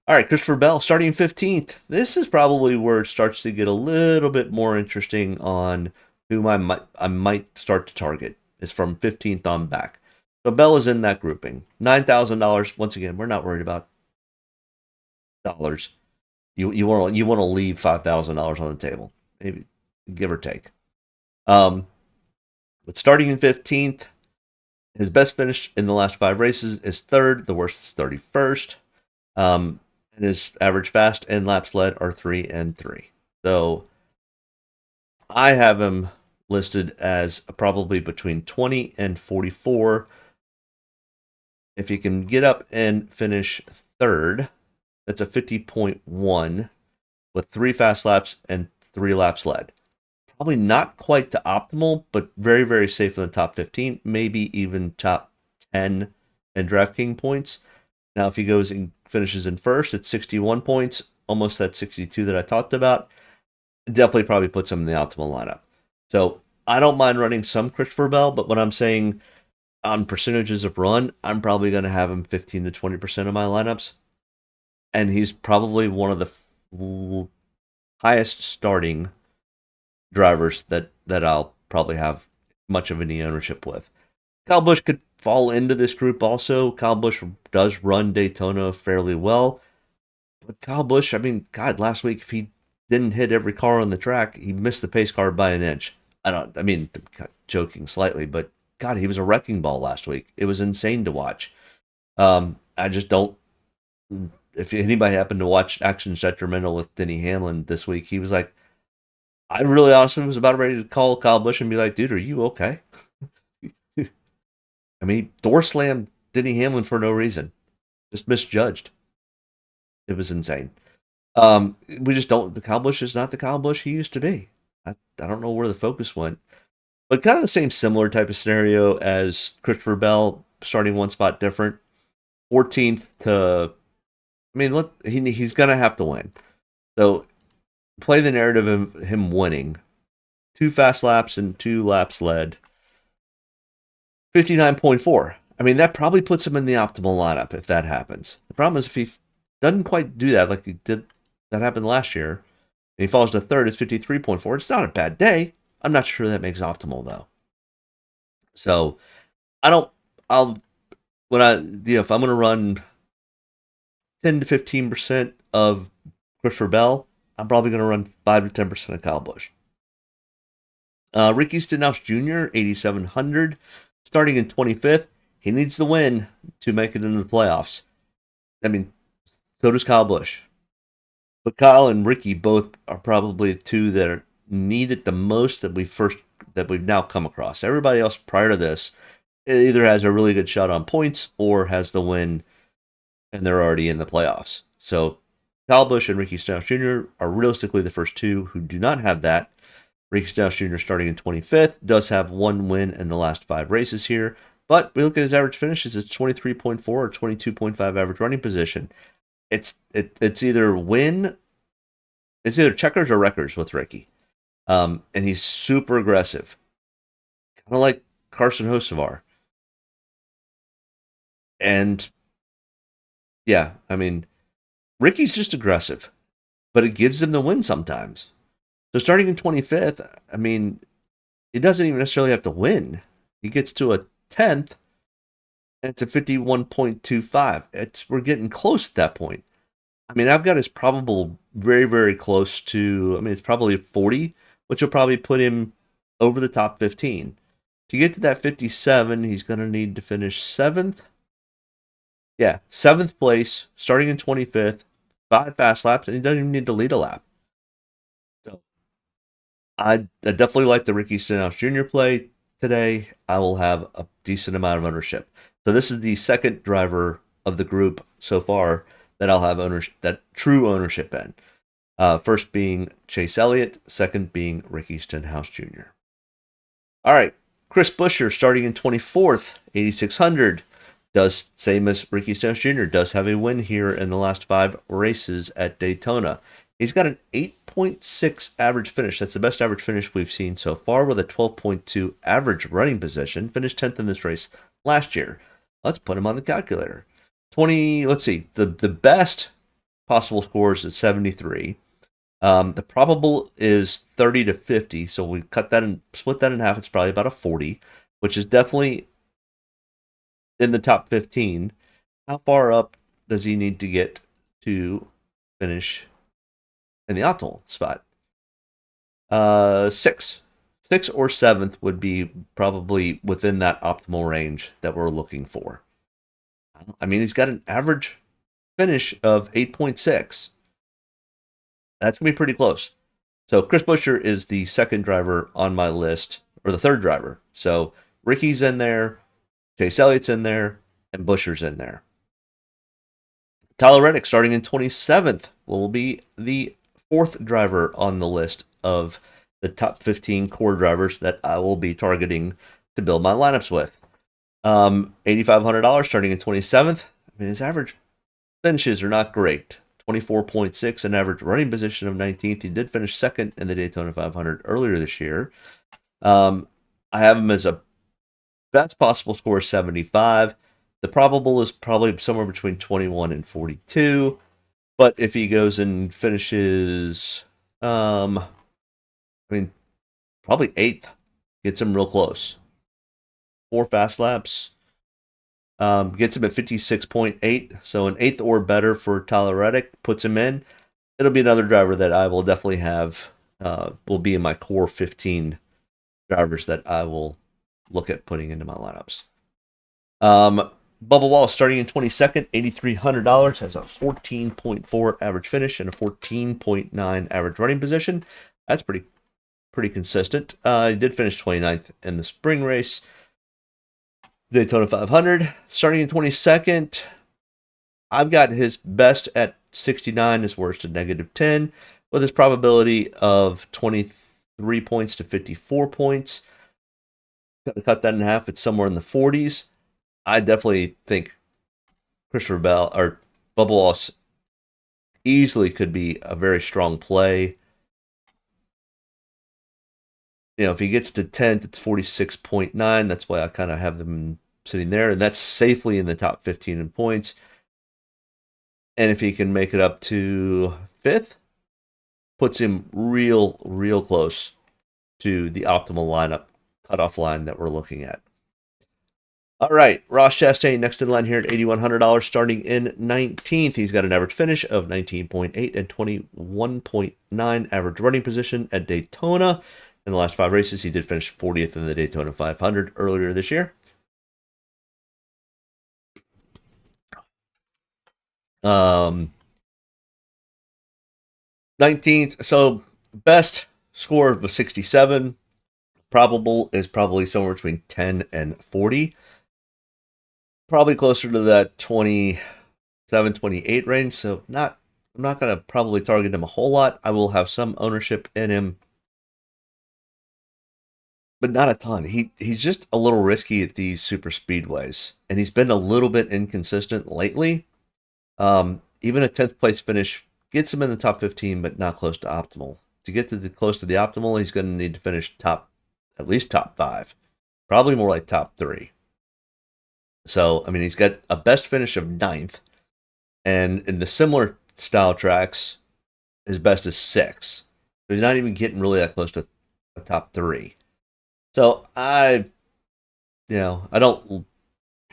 All right, Christopher Bell starting 15th. This is probably where it starts to get a little bit more interesting on whom I might start to target. Is from 15th on back. So Bell is in that grouping. $9,000. Once again, we're not worried about dollars. You want to leave $5,000 on the table, maybe give or take. But starting in 15th, his best finish in the last 5 races is 3rd. The worst is 31st. And his average fast and laps led are 3 and 3. So I have him listed as probably between 20 and 44. If he can get up and finish 3rd, that's a 50.1 with 3 fast laps and 3 laps led. Probably not quite the optimal, but very, very safe in the top 15, maybe even top 10 in DraftKings points. Now, if he goes and finishes in 1st, it's 61 points, almost that 62 that I talked about. Definitely probably puts him in the optimal lineup. So I don't mind running some Christopher Bell, but when I'm saying on percentages of run, I'm probably going to have him 15 to 20% of my lineups. And he's probably one of the highest starting drivers that I'll probably have much of any ownership with. Kyle Busch could fall into this group also. Kyle Busch does run Daytona fairly well. But Kyle Busch, God, last week, if he didn't hit every car on the track, he missed the pace car by an inch. Joking slightly, but God, he was a wrecking ball last week. It was insane to watch. I just don't. If anybody happened to watch Action Detrimental with Denny Hamlin this week, he was like, I really honestly was about ready to call Kyle Busch and be like, dude, are you okay? Door slammed Denny Hamlin for no reason. Just misjudged. It was insane. We just don't. The Kyle Busch is not the Kyle Busch he used to be. I don't know where the focus went. But kind of the same similar type of scenario as Christopher Bell, starting one spot different. 14th to, he's going to have to win. So play the narrative of him winning. 2 fast laps and 2 laps led. 59.4. That probably puts him in the optimal lineup if that happens. The problem is if he doesn't quite do that like he did, that happened last year, and he falls to 3rd, it's 53.4. It's not a bad day. I'm not sure that makes optimal though. So if I'm going to run 10 to 15% of Christopher Bell, I'm probably going to run 5 to 10% of Kyle Busch. Ricky Stenhouse Jr., 8,700, starting in 25th. He needs the win to make it into the playoffs. So does Kyle Busch. But Kyle and Ricky both are probably 2 that need it the most that we've now come across. Everybody else prior to this either has a really good shot on points or has the win and they're already in the playoffs. So Kyle Busch and Ricky Stenhouse Jr. are realistically the first 2 who do not have that. Ricky Stenhouse Jr. starting in 25th does have 1 win in the last 5 races here, but we look at his average finishes, it's 23.4 or 22.5 average running position. It's either checkers or wreckers with Ricky. And he's super aggressive. Kind of like Carson Hocevar. And yeah, Ricky's just aggressive, but it gives him the win sometimes. So starting in 25th, he doesn't even necessarily have to win. He gets to a 10th, and it's a 51.25. We're getting close at that point. I've got his probable very, very close to, it's probably 40, which will probably put him over the top 15. To get to that 57, he's going to need to finish 7th. Yeah, 7th place, starting in 25th, 5 fast laps, and he doesn't even need to lead a lap. So I definitely like the Ricky Stenhouse Jr. play today. I will have a decent amount of ownership. So this is the second driver of the group so far that I'll have true ownership in. First being Chase Elliott, second being Ricky Stenhouse Jr. All right, Chris Buescher starting in 24th, 8,600. Does same as Ricky Stenhouse Jr. does have a win here in the last 5 races at Daytona. He's got an 12.6 average finish. That's the best average finish we've seen so far, with a 12.2 average running position. Finished 10th in this race last year. Let's put him on the calculator. Let's see, the best possible scores is 73. The probable is 30 to 50, so we cut that and split that in half. It's probably about a 40, which is definitely in the top 15. How far up does he need to get to finish in the optimal spot? 6. 6th or 7th would be probably within that optimal range that we're looking for. I mean, he's got an average finish of 8.6. That's going to be pretty close. So Chris Buescher is the second driver on my list, or the third driver. So Ricky's in there, Chase Elliott's in there, and Buescher's in there. Tyler Reddick, starting in 27th, will be the fourth driver on the list of the top 15 core drivers that I will be targeting to build my lineups with. $8,500 starting in 27th. I mean, his average finishes are not great. 24.6, an average running position of 19th. He did finish second in the Daytona 500 earlier this year. I have him as a best possible score 75. The probable is probably somewhere between 21 and 42. But if he goes and finishes, probably 8th, gets him real close. 4 fast laps, gets him at 56.8. So an 8th or better for Tyler Reddick puts him in. It'll be another driver that I will definitely have, will be in my core 15 drivers that I will look at putting into my lineups. Bubba Wallace starting in 22nd, $8,300, has a 14.4 average finish and a 14.9 average running position. That's pretty consistent. He did finish 29th in the spring race. Daytona 500, starting in 22nd. I've got his best at 69, his worst at -10, with his probability of 23 points to 54 points. Got to cut that in half. It's somewhere in the 40s. I definitely think Christopher Bell or Bubba Wallace easily could be a very strong play. You know, if he gets to 10th, it's 46.9. That's why I kind of have them sitting there, and that's safely in the top 15 in points. And if he can make it up to 5th, puts him real close to the optimal lineup cutoff line that we're looking at. All right, Ross Chastain next in line here at $8,100, starting in 19th. He's got an average finish of 19.8 and 21.9 average running position at Daytona. In the last 5 races, he did finish 40th in the Daytona 500 earlier this year. 19th, so best score of a 67. Probable is probably somewhere between 10 and 40. Probably closer to that 27, 28 range. So I'm not going to probably target him a whole lot. I will have some ownership in him, but not a ton. He's just a little risky at these super speedways, and he's been a little bit inconsistent lately. Even a 10th place finish gets him in the top 15, but not close to optimal. To get to close to the optimal, he's going to need to finish at least top 5, probably more like top 3. So, I mean, he's got a best finish of 9th, and in the similar style tracks, his best is 6. So he's not even getting really that close to a top 3. So I don't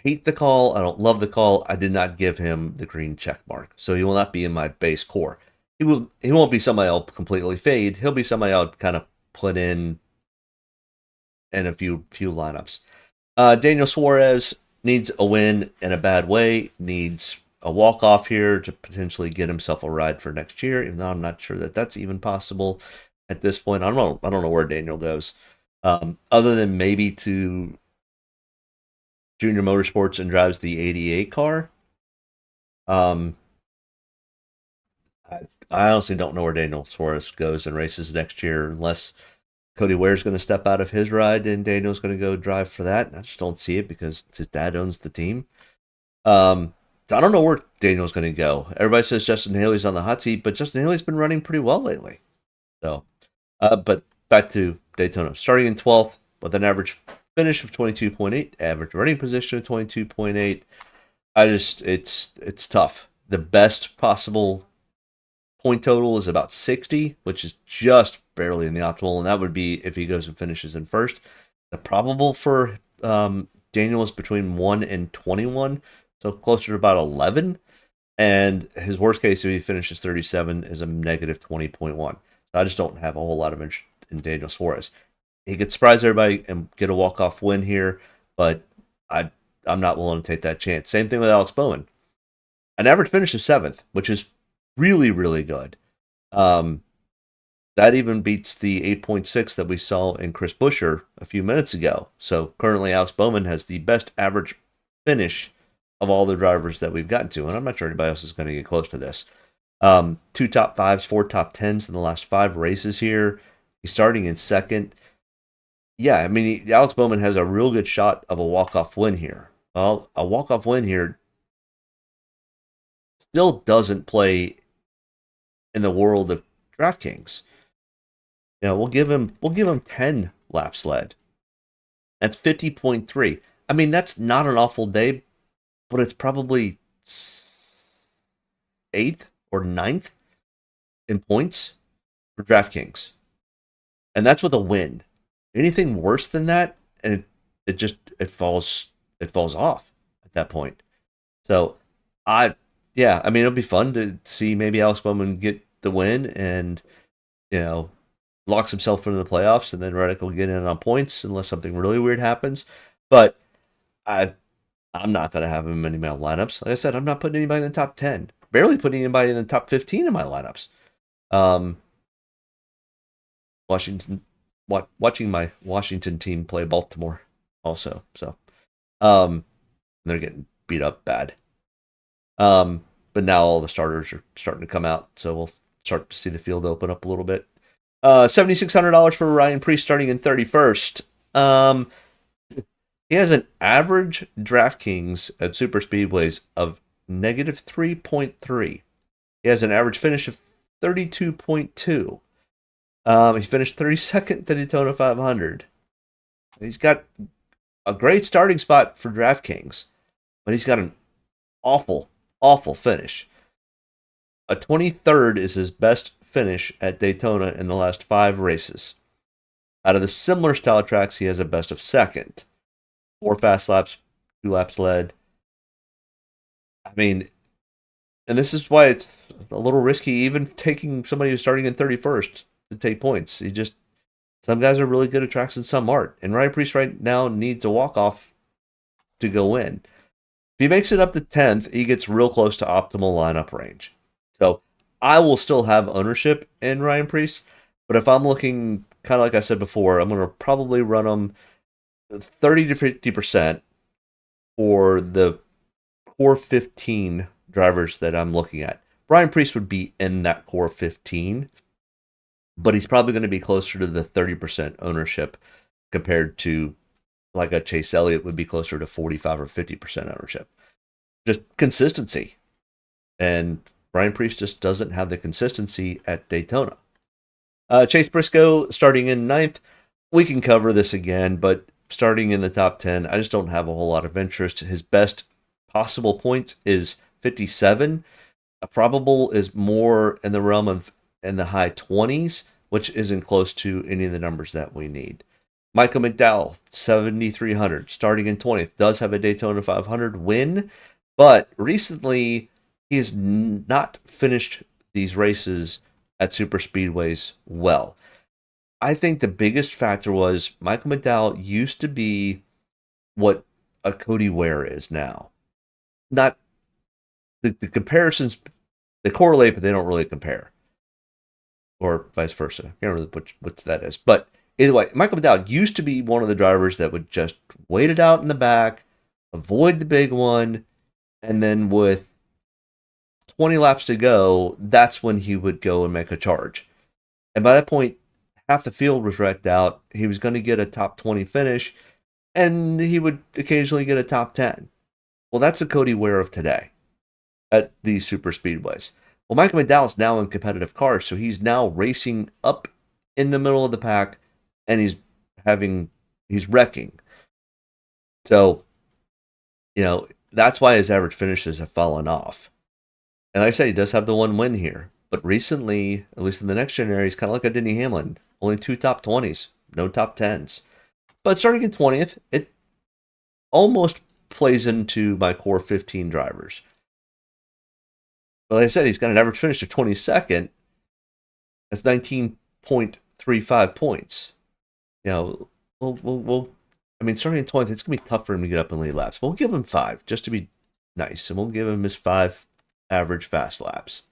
hate the call. I don't love the call. I did not give him the green check mark. So he will not be in my base core. He won't be somebody I'll completely fade. He'll be somebody I'll kind of put in a few lineups. Daniel Suarez needs a win in a bad way. Needs a walk-off here to potentially get himself a ride for next year, even though I'm not sure that that's even possible at this point. I don't know where Daniel goes. Other than maybe to Junior Motorsports and drives the 88 car. I honestly don't know where Daniel Suarez goes and races next year unless Cody Ware's going to step out of his ride and Daniel's going to go drive for that. I just don't see it because his dad owns the team. So I don't know where Daniel's going to go. Everybody says Justin Haley's on the hot seat, but Justin Haley's been running pretty well lately. So, but back to Daytona. Starting in 12th with an average finish of 22.8, average running position of 22.8. It's tough. The best possible point total is about 60, which is just barely in the optimal, and that would be if he goes and finishes in first. The probable for Daniel is between 1 and 21, so closer to about 11. And his worst case, if he finishes 37, is a negative 20.1. So I just don't have a whole lot of interest in Daniel Suarez. He could surprise everybody and get a walk-off win here, but I'm not willing to take that chance. Same thing with Alex Bowman. An average finish of 7th, which is really, really good. That even beats the 8.6 that we saw in Chris Buescher a few minutes ago. So currently Alex Bowman has the best average finish of all the drivers that we've gotten to, and I'm not sure anybody else is going to get close to this. 2 top 5s, 4 top 10s in the last 5 races here. He's starting in second. Yeah, I mean, Alex Bowman has a real good shot of a walk-off win here. Well, a walk-off win here still doesn't play in the world of DraftKings. We'll give him 10 laps led. That's 50.3. I mean, that's not an awful day, but it's probably 8th or 9th in points for DraftKings. And that's with a win. Anything worse than that, and it falls off at that point. So it'll be fun to see maybe Alex Bowman get the win and locks himself into the playoffs, and then Reddick will get in on points unless something really weird happens. But I'm not going to have him in any of my lineups. Like I said, I'm not putting anybody in the top 10. Barely putting anybody in the top 15 in my lineups. Watching my Washington team play Baltimore also. So they're getting beat up bad. But now all the starters are starting to come out, so we'll start to see the field open up a little bit. $7,600 for Ryan Preece starting in 31st. He has an average DraftKings at Super Speedways of negative 3.3. He has an average finish of 32.2. He finished 32nd at the Daytona 500. He's got a great starting spot for DraftKings, but he's got an awful finish. A 23rd is his best finish at Daytona in the last 5 races. Out of the similar style tracks, he has a best of 2nd. 4 fast laps, 2 laps led. I mean, and this is why it's a little risky, even taking somebody who's starting in 31st to take points. Some guys are really good at tracks and some aren't. And Ryan Preece right now needs a walk-off to go in. If he makes it up to 10th, he gets real close to optimal lineup range. So I will still have ownership in Ryan Preece, but if I'm looking, kind of like I said before, I'm going to probably run him 30 to 50% for the core 15 drivers that I'm looking at. Ryan Preece would be in that core 15, but he's probably going to be closer to the 30% ownership compared to like a Chase Elliott would be closer to 45 or 50% ownership. Just consistency. And Ryan Preece just doesn't have the consistency at Daytona. Chase Briscoe starting in 9th. We can cover this again, but starting in the top 10, I just don't have a whole lot of interest. His best possible points is 57. A probable is more in the realm of in the high 20s, which isn't close to any of the numbers that we need. Michael McDowell, 7,300, starting in 20th, does have a Daytona 500 win, but recently he has not finished these races at super speedways well. I think the biggest factor was Michael McDowell used to be what a Cody Ware is now. Not the comparisons, they correlate, but they don't really compare. Or vice versa. I can't remember what that is. But either way, Michael McDowell used to be one of the drivers that would just wait it out in the back, avoid the big one, and then with 20 laps to go, that's when he would go and make a charge. And by that point, half the field was wrecked out. He was going to get a top 20 finish, and he would occasionally get a top 10. Well, that's the Cody Ware of today at these super speedways. Well, Michael McDowell's now in competitive cars, so he's now racing up in the middle of the pack, and he's wrecking. So, that's why his average finishes have fallen off. And like I said, he does have the one win here. But recently, at least in the next gen era, he's kind of like a Denny Hamlin. Only 2 top 20s, no top 10s. But starting in 20th, it almost plays into my core 15 drivers. But like I said, he's got an average finish of 22nd. That's 19.35 points. We'll starting in 20th, it's going to be tough for him to get up in lead laps. We'll give him 5 just to be nice. And we'll give him his 5 average fast laps.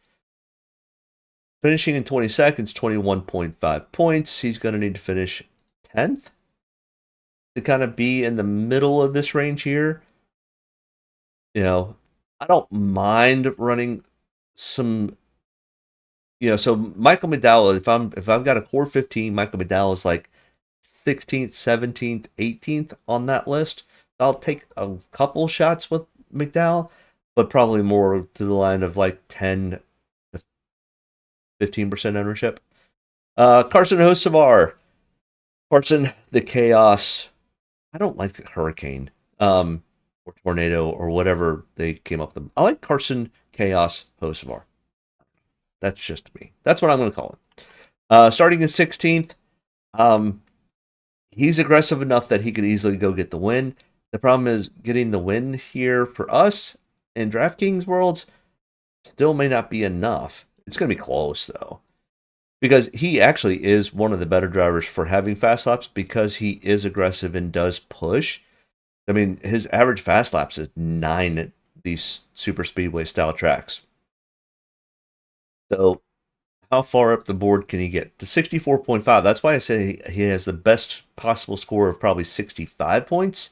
Finishing in 22nd, 21.5 points. He's going to need to finish 10th to kind of be in the middle of this range here. I don't mind running some. So Michael McDowell, if I've got a core 15, Michael McDowell is like 16th, 17th, 18th on that list. I'll take a couple shots with McDowell, but probably more to the line of like 10 to 15% ownership. Carson Hocevar. Carson the Chaos. I don't like the Hurricane or Tornado or whatever they came up with. I like Carson Chaos Hocevar. That's just me. That's what I'm going to call it. Starting in 16th, he's aggressive enough that he could easily go get the win. The problem is getting the win here for us in DraftKings Worlds still may not be enough. It's going to be close, though. Because he actually is one of the better drivers for having fast laps because he is aggressive and does push. I mean, his average fast laps is 9 at these super speedway style tracks. So how far up the board can he get? To 64.5. That's why I say he has the best possible score of probably 65 points.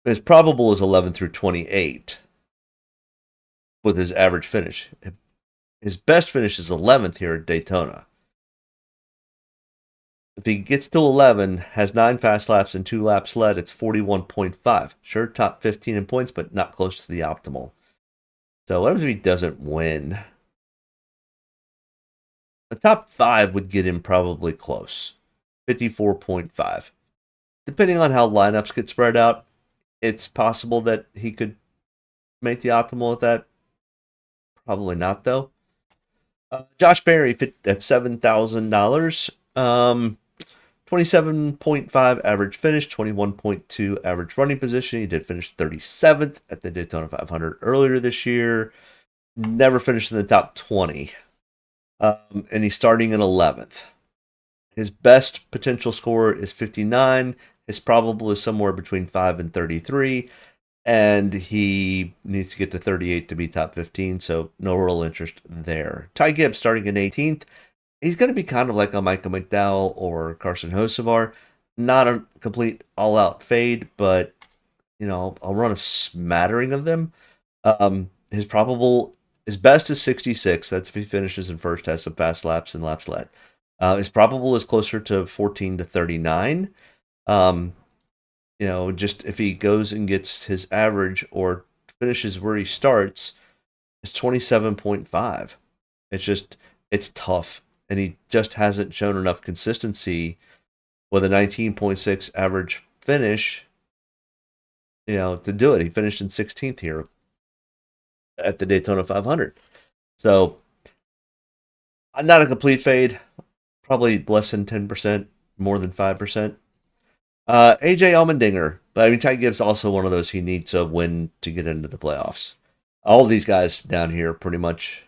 His probable is 11 through 28 with his average finish. His best finish is 11th here at Daytona. If he gets to 11, has 9 fast laps and 2 laps led, it's 41.5. Sure, top 15 in points, but not close to the optimal. So what if he doesn't win? The top 5 would get him probably close. 54.5. Depending on how lineups get spread out, it's possible that he could make the optimal at that. Probably not, though. Josh Berry at $7,000. 27.5 average finish, 21.2 average running position. He did finish 37th at the Daytona 500 earlier this year. Never finished in the top 20. And he's starting in 11th. His best potential score is 59. His probable is somewhere between 5 and 33. And he needs to get to 38 to be top 15, so no real interest there. Ty Gibbs starting in 18th. He's going to be kind of like a Michael McDowell or Carson Hocevar. Not a complete all-out fade, but, I'll run a smattering of them. His best is 66. That's if he finishes in first, has some fast laps and laps led. His probable is closer to 14 to 39. Just if he goes and gets his average or finishes where he starts, it's 27.5. It's tough. And he just hasn't shown enough consistency with a 19.6 average finish, to do it. He finished in 16th here at the Daytona 500. So, not a complete fade. Probably less than 10%, more than 5%. AJ Allmendinger, but Ty Gibbs also one of those he needs a win to get into the playoffs. All of these guys down here pretty much,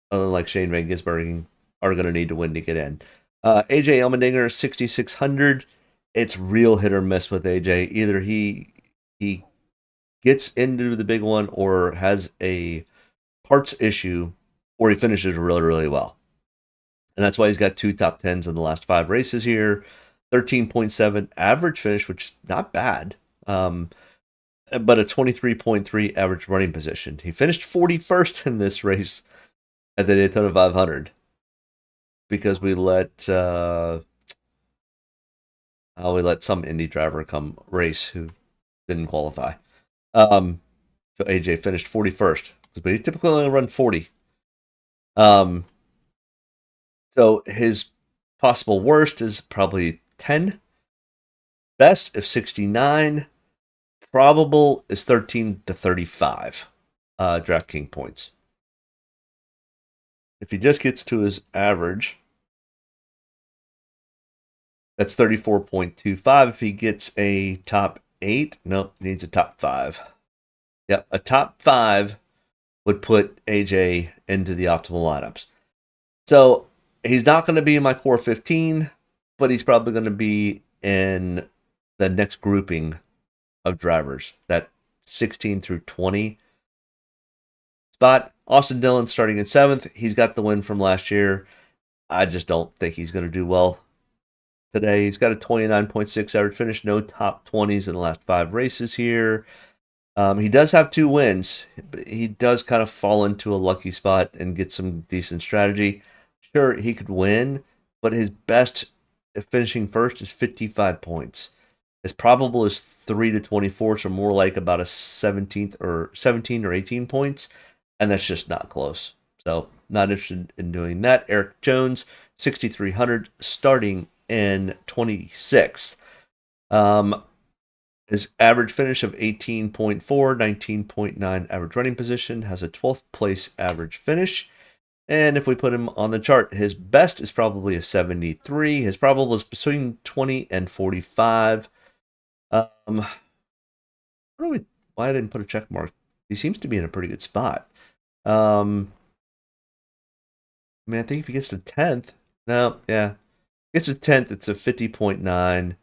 other than like Shane Van Gisbergen, are going to need to win to get in. AJ Allmendinger, 6,600. It's real hit or miss with AJ. Either he gets into the big one or has a parts issue, or he finishes really, really well. And that's why he's got 2 top 10s in the last 5 races here. 13.7 average finish, which is not bad, but a 23.3 average running position. He finished 41st in this race at the Daytona 500 because we let some Indy driver come race who didn't qualify. So AJ finished 41st, but he typically only run 40. So his possible worst is probably 10. Best of 69. Probable is 13 to 35 DraftKings points. If he just gets to his average, that's 34.25. If he gets a top 8, nope, needs a top 5. Yep, a top 5 would put AJ into the optimal lineups. So he's not going to be in my core 15, but he's probably going to be in the next grouping of drivers, that 16 through 20 spot. Austin Dillon starting in 7th. He's got the win from last year. I just don't think he's going to do well today. He's got a 29.6 average finish, no top 20s in the last 5 races here. He does have 2 wins, but he does kind of fall into a lucky spot and get some decent strategy. Sure, he could win, but his best finishing first is 55 points. His probable is 3 to 24, so more like about a 17 or 18 points, and that's just not close. So not interested in doing that. Eric Jones, 6,300, starting in 26th. His average finish of 18.4, 19.9 average running position, has a 12th place average finish. And if we put him on the chart, his best is probably a 73. His probable is between 20 and 45. Why I didn't put a check mark? He seems to be in a pretty good spot. I mean, I think if he gets to 10th, gets to 10th, it's a 50.9.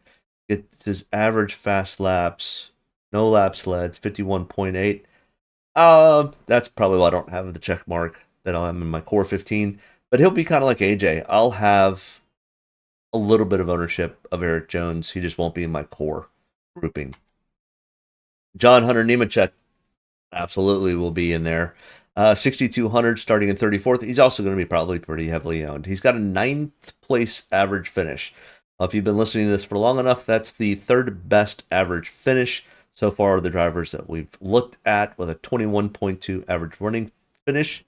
It's his average fast laps, no laps led, 51.8. That's probably why I don't have the check mark that I'll have in my core 15. But he'll be kind of like AJ. I'll have a little bit of ownership of Eric Jones. He just won't be in my core grouping. John Hunter Nemechek absolutely will be in there. 6,200 starting in 34th. He's also going to be probably pretty heavily owned. He's got a 9th place average finish. If you've been listening to this for long enough, that's the 3rd best average finish so far of the drivers that we've looked at, with a 21.2 average running finish,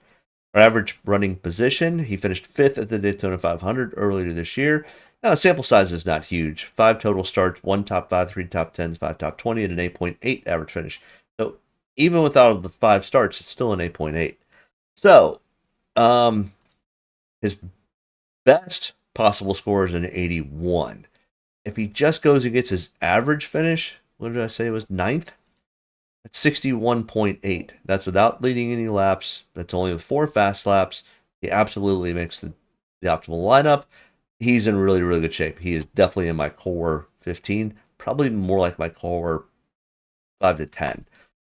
or average running position. He finished 5th at the Daytona 500 earlier this year. Now, the sample size is not huge. 5 total starts, 1 top 5, 3 top 10s, 5 top 20, and an 8.8 average finish. So even without the 5 starts, it's still an 8.8. So, his best possible score is an 81. If he just goes and gets his average finish, what did I say it was, 9th? That's 61.8. That's without leading any laps. That's only with 4 fast laps. He absolutely makes the optimal lineup. He's in really, really good shape. He is definitely in my core 15, probably more like my core 5 to 10.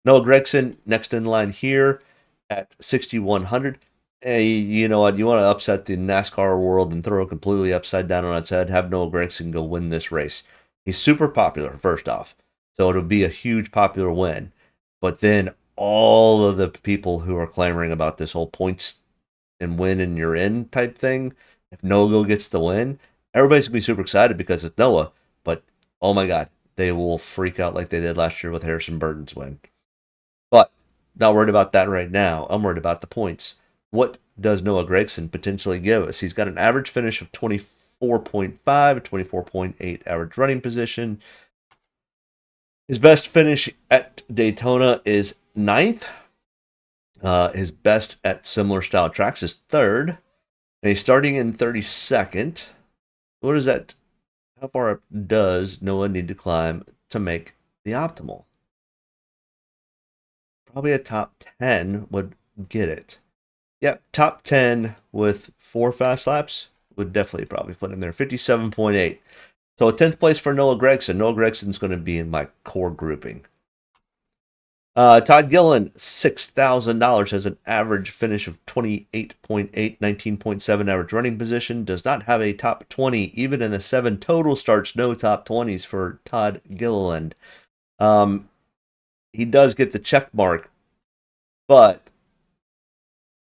Noah Gragson, next in line here at 6,100. Hey, you know what? You want to upset the NASCAR world and throw it completely upside down on its head, have Noah Gragson go win this race. He's super popular, first off. So it'll be a huge popular win. But then all of the people who are clamoring about this whole points and win and you're in type thing, if Noah gets the win, everybody's going to be super excited because it's Noah. But, oh my God, they will freak out like they did last year with Harrison Burton's win. But not worried about that right now. I'm worried about the points. What does Noah Gragson potentially give us? He's got an average finish of 24.5, a 24.8 average running position. His best finish at Daytona is 9th. His best at similar style tracks is 3rd. And he's starting in 32nd. What is that? How far up does Noah need to climb to make the optimal? Probably a top 10 would get it. Yep, top 10 with 4 fast laps would definitely probably put him there. 57.8. So a 10th place for Noah Gragson. Noah Gregson's going to be in my core grouping. Todd Gilliland, $6,000, has an average finish of 28.8, 19.7 average running position. Does not have a top 20, even in the 7 total starts. No top 20s for Todd Gilliland. He does get the check mark, but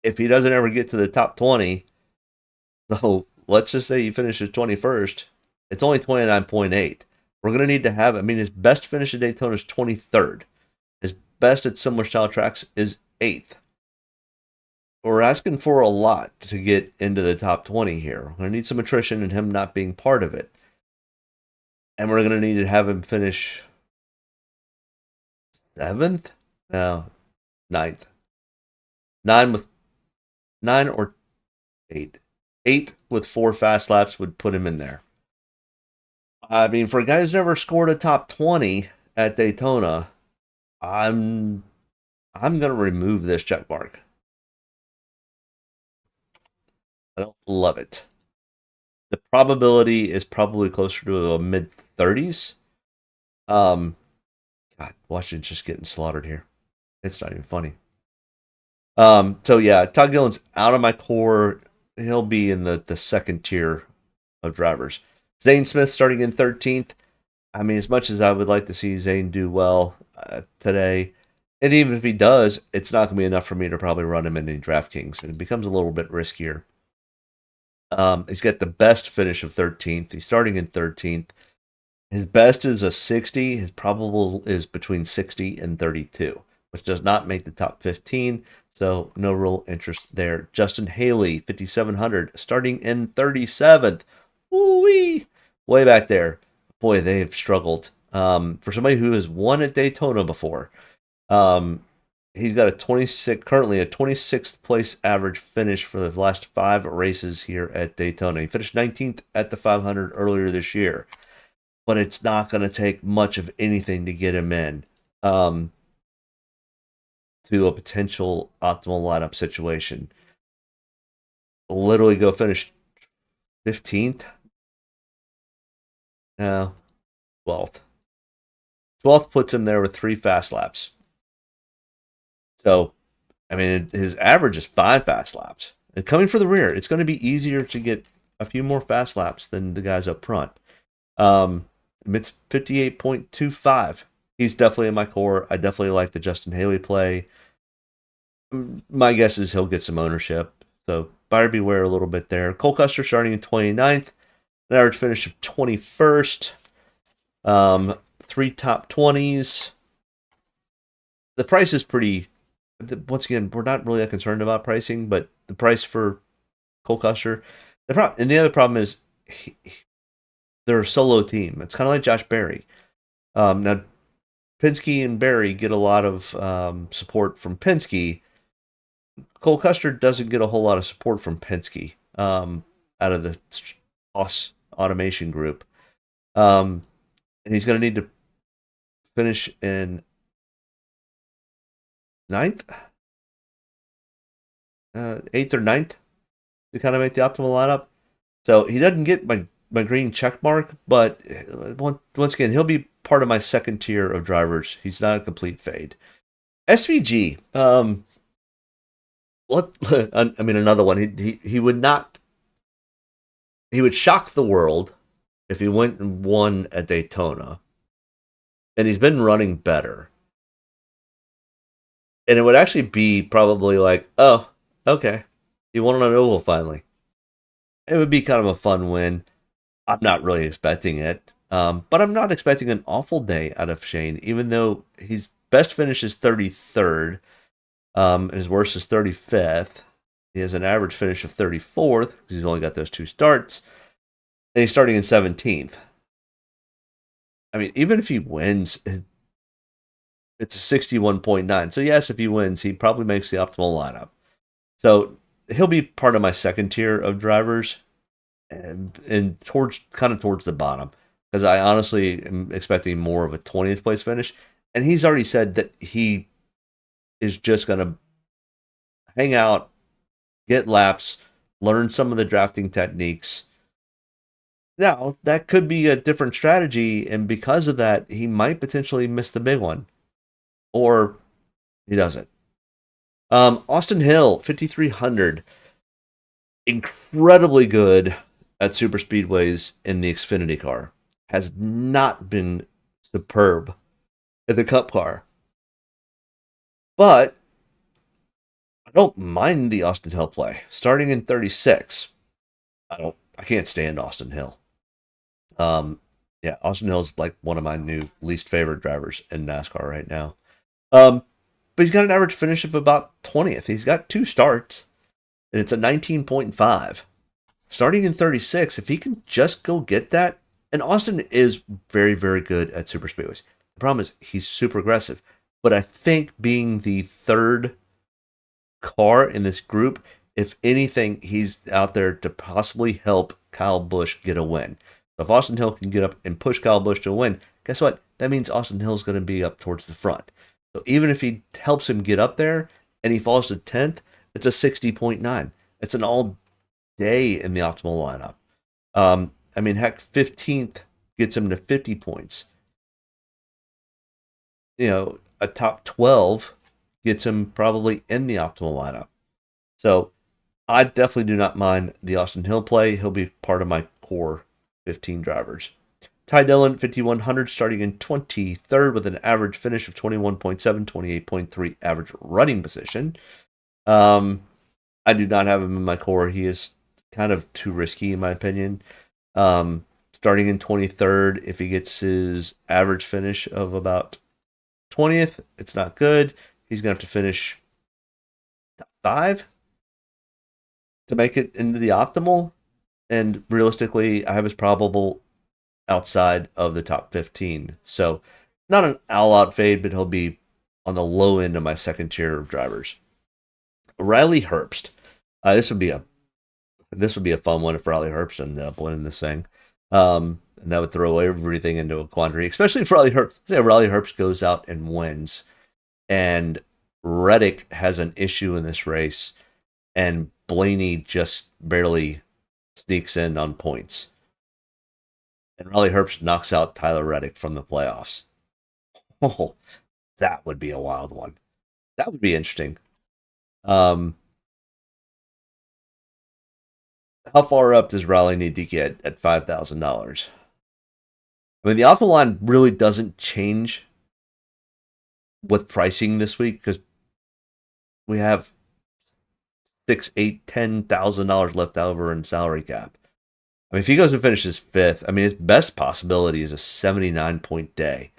if he doesn't ever get to the top 20, so let's just say he finishes 21st, it's only 29.8. We're going to need to have, his best finish at Daytona is 23rd. His best at similar style tracks is 8th. we're asking for a lot to get into the top 20 here. We're going to need some attrition and him not being part of it. And we're going to need to have him finish 7th? No, 9th. 9 or 8. 8 with 4 fast laps would put him in there. I mean, for a guy who's never scored a top 20 at Daytona, I'm going to remove this check mark. I don't love it. The probability is probably closer to a mid-30s. God, Washington's just getting slaughtered here. It's not even funny. So yeah, Todd Gilliland's out of my core. He'll be in the second tier of drivers. Zane Smith starting in 13th. I mean, as much as I would like to see Zane do well today, and even if he does, it's not going to be enough for me to probably run him in any Draftkings, and it becomes a little bit riskier. He's got the best finish of 13th. He's starting in 13th. His best is a 60. His probable is between 60 and 32, which does not make the top 15. So no real interest there. Justin Haley, 5,700, starting in 37th. Woo-wee! Way back there. Boy, they have struggled. For somebody who has won at Daytona before, he's got currently a 26th place average finish for the last 5 races here at Daytona. He finished 19th at the 500 earlier this year, but it's not going to take much of anything to get him in to a potential optimal lineup situation. Literally go finish 15th. No, 12th. 12th puts him there with 3 fast laps. So, I mean, his average is 5 fast laps. And coming for the rear, it's going to be easier to get a few more fast laps than the guys up front. It's 58.25. He's definitely in my core. I definitely like the Justin Haley play. My guess is he'll get some ownership. So, buyer beware a little bit there. Cole Custer starting in 29th. An average finish of 21st. 3 top 20s. The price is pretty... Once again, we're not really that concerned about pricing, but the price for Cole Custer... And the other problem is they're a solo team. It's kind of like Josh Berry. Now, Penske and Berry get a lot of support from Penske. Cole Custer doesn't get a whole lot of support from Penske out of the Haas automation group. And he's going to need to finish in 9th? 8th or 9th to kind of make the optimal lineup. So he doesn't get my green check mark, but once again, he'll be part of my second tier of drivers. He's not a complete fade. SVG, another one. He would not. He would shock the world if he went and won at Daytona, and he's been running better. And it would actually be probably like, oh, okay, you won on an oval finally. It would be kind of a fun win. I'm not really expecting it, but I'm not expecting an awful day out of Shane, even though his best finish is 33rd, and his worst is 35th. He has an average finish of 34th because he's only got those 2 starts, and he's starting in 17th. I mean, even if he wins, it's a 61.9. So yes, if he wins, he probably makes the optimal lineup. So he'll be part of my second tier of drivers, and towards the bottom, because I honestly am expecting more of a 20th place finish. And he's already said that he is just going to hang out, get laps, learn some of the drafting techniques. Now, that could be a different strategy, and because of that, he might potentially miss the big one. Or he doesn't. Austin Hill, 5,300. Incredibly good at super speedways in the Xfinity car. Has not been superb in the Cup car. But I don't mind the Austin Hill play. Starting in 36. I can't stand Austin Hill. Austin Hill's like one of my new least favorite drivers in NASCAR right now. But he's got an average finish of about 20th. He's got 2 starts. and it's a 19.5. Starting in 36, if he can just go get that, and Austin is very, very good at super speedways. The problem is he's super aggressive. But I think being the third car in this group, if anything, he's out there to possibly help Kyle Busch get a win. So if Austin Hill can get up and push Kyle Busch to a win, guess what? That means Austin Hill is going to be up towards the front. So even if he helps him get up there and he falls to 10th, it's a 60.9. It's an all day in the optimal lineup. I mean, heck, 15th gets him to 50 points. You know, a top 12 gets him probably in the optimal lineup. So I definitely do not mind the Austin Hill play. He'll be part of my core 15 drivers. Ty Dillon, 5,100, starting in 23rd with an average finish of 21.7, 28.3 average running position. I do not have him in my core. He is kind of too risky, in my opinion. Starting in 23rd, if he gets his average finish of about 20th, it's not good. He's going to have to finish top 5 to make it into the optimal. And realistically, I have his probable outside of the top 15. So not an all-out fade, but he'll be on the low end of my second tier of drivers. Riley Herbst. This would be a fun one if Riley Herbst ended up winning this thing. And that would throw everything into a quandary, especially if Riley Herbst. Say Riley Herbst goes out and wins, and Reddick has an issue in this race, and Blaney just barely sneaks in on points, and Riley Herbst knocks out Tyler Reddick from the playoffs. Oh, that would be a wild one. That would be interesting. How far up does Riley need to get at $5,000? I mean, the optimal line really doesn't change with pricing this week because we have $10,000 left over in salary cap. I mean, if he goes and finishes 5th, I mean, his best possibility is a 79-point day.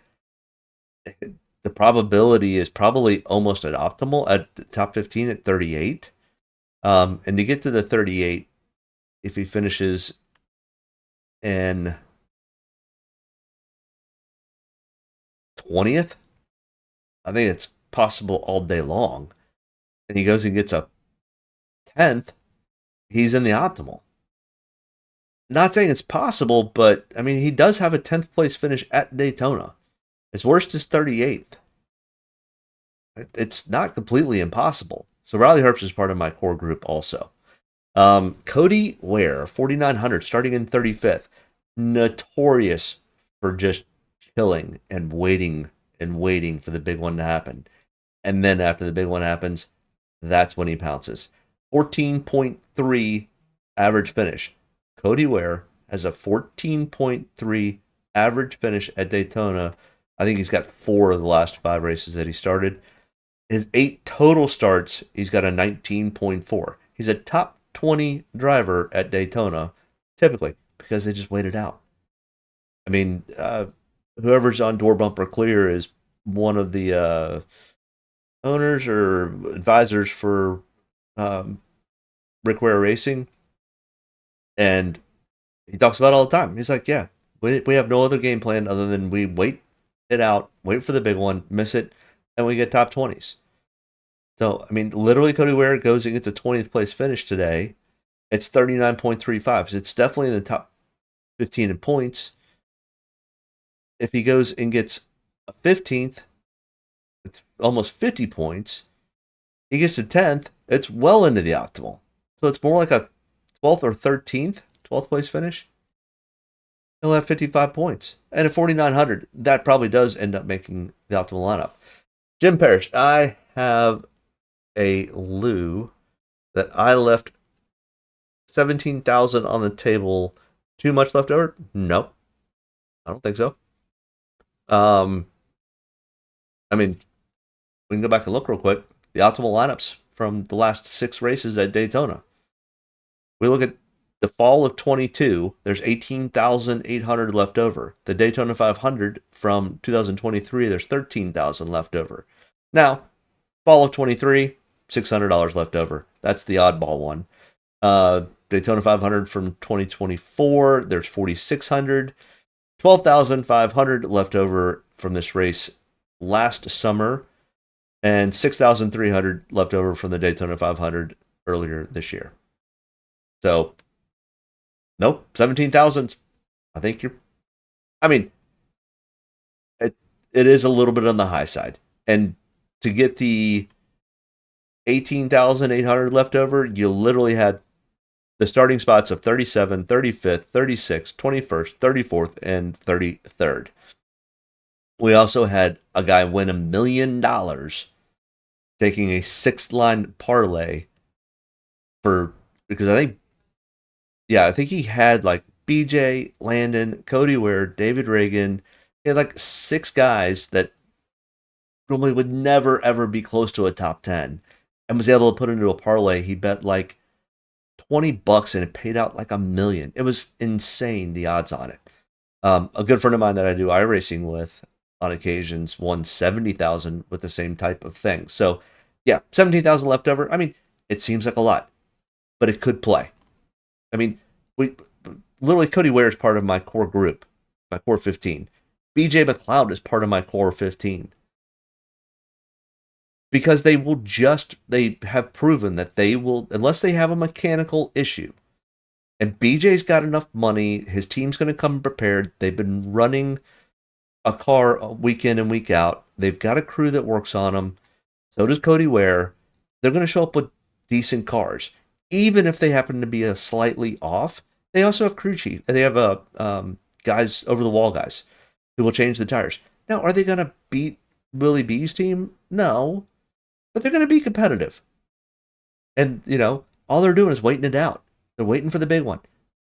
The probability is probably almost at optimal at the top 15 at 38. And to get to the 38, if he finishes in 20th, I think it's possible all day long. And he goes and gets a 10th, he's in the optimal. Not saying it's possible, but I mean, he does have a 10th place finish at Daytona. His worst is 38th. It's not completely impossible. So Riley Herbst is part of my core group also. Cody Ware, 4,900, starting in 35th. Notorious for just chilling and waiting for the big one to happen. And then after the big one happens, that's when he pounces. 14.3 average finish. Cody Ware has a 14.3 average finish at Daytona. I think he's got 4 of the last 5 races that he started. His 8 total starts, he's got a 19.4. He's a top 20 driver at Daytona, typically, because they just wait it out. I mean, whoever's on Door Bumper Clear is one of the owners or advisors for Rick Ware Racing, and he talks about it all the time. He's like, yeah, we have no other game plan other than we wait it out, wait for the big one, miss it, and we get top 20s. So, I mean, literally Cody Ware goes and gets a 20th place finish today. It's 39.35. So it's definitely in the top 15 in points. If he goes and gets a 15th, it's almost 50 points. He gets to 10th, it's well into the optimal. So it's more like a 12th or 13th, 12th place finish. He'll have 55 points. And at 4,900, that probably does end up making the optimal lineup. Jim Parrish, I have a Lou that I left 17,000 on the table. Too much left over? Nope. I don't think so. I mean, we can go back and look real quick. The optimal lineups from the last 6 races at Daytona. We look at the fall of 22, there's 18,800 left over. The Daytona 500 from 2023, there's 13,000 left over. Now, fall of 23, $600 left over. That's the oddball one. Daytona 500 from 2024, there's 4,600. 12,500 left over from this race last summer, and 6,300 left over from the Daytona 500 earlier this year. So, nope, 17,000. I think it is a little bit on the high side. And to get the 18,800 left over, you literally had the starting spots of 37th, 35th, 36th, 21st, 34th, and 33rd. We also had a guy win $1 million taking a 6-line parlay because I think he had like BJ, Landon, Cody Ware, David Reagan. He had like 6 guys that normally would never ever be close to a top 10, and was able to put into a parlay. He bet like $20 and it paid out like $1 million. It was insane, the odds on it. A good friend of mine that I do iRacing with on occasions won $70,000 with the same type of thing. So yeah, 17,000 left over. I mean, it seems like a lot, but it could play. I mean, literally Cody Ware is part of my core group, my core 15. BJ McLeod is part of my core 15. Because they have proven that they will, unless they have a mechanical issue. And BJ's got enough money, his team's going to come prepared. They've been running a car week in and week out. They've got a crew that works on them. So does Cody Ware. They're going to show up with decent cars. Even if they happen to be a slightly off, they also have crew chief. They have guys, over-the-wall guys, who will change the tires. Now, are they going to beat Willie B's team? No. But they're going to be competitive. And, all they're doing is waiting it out. They're waiting for the big one.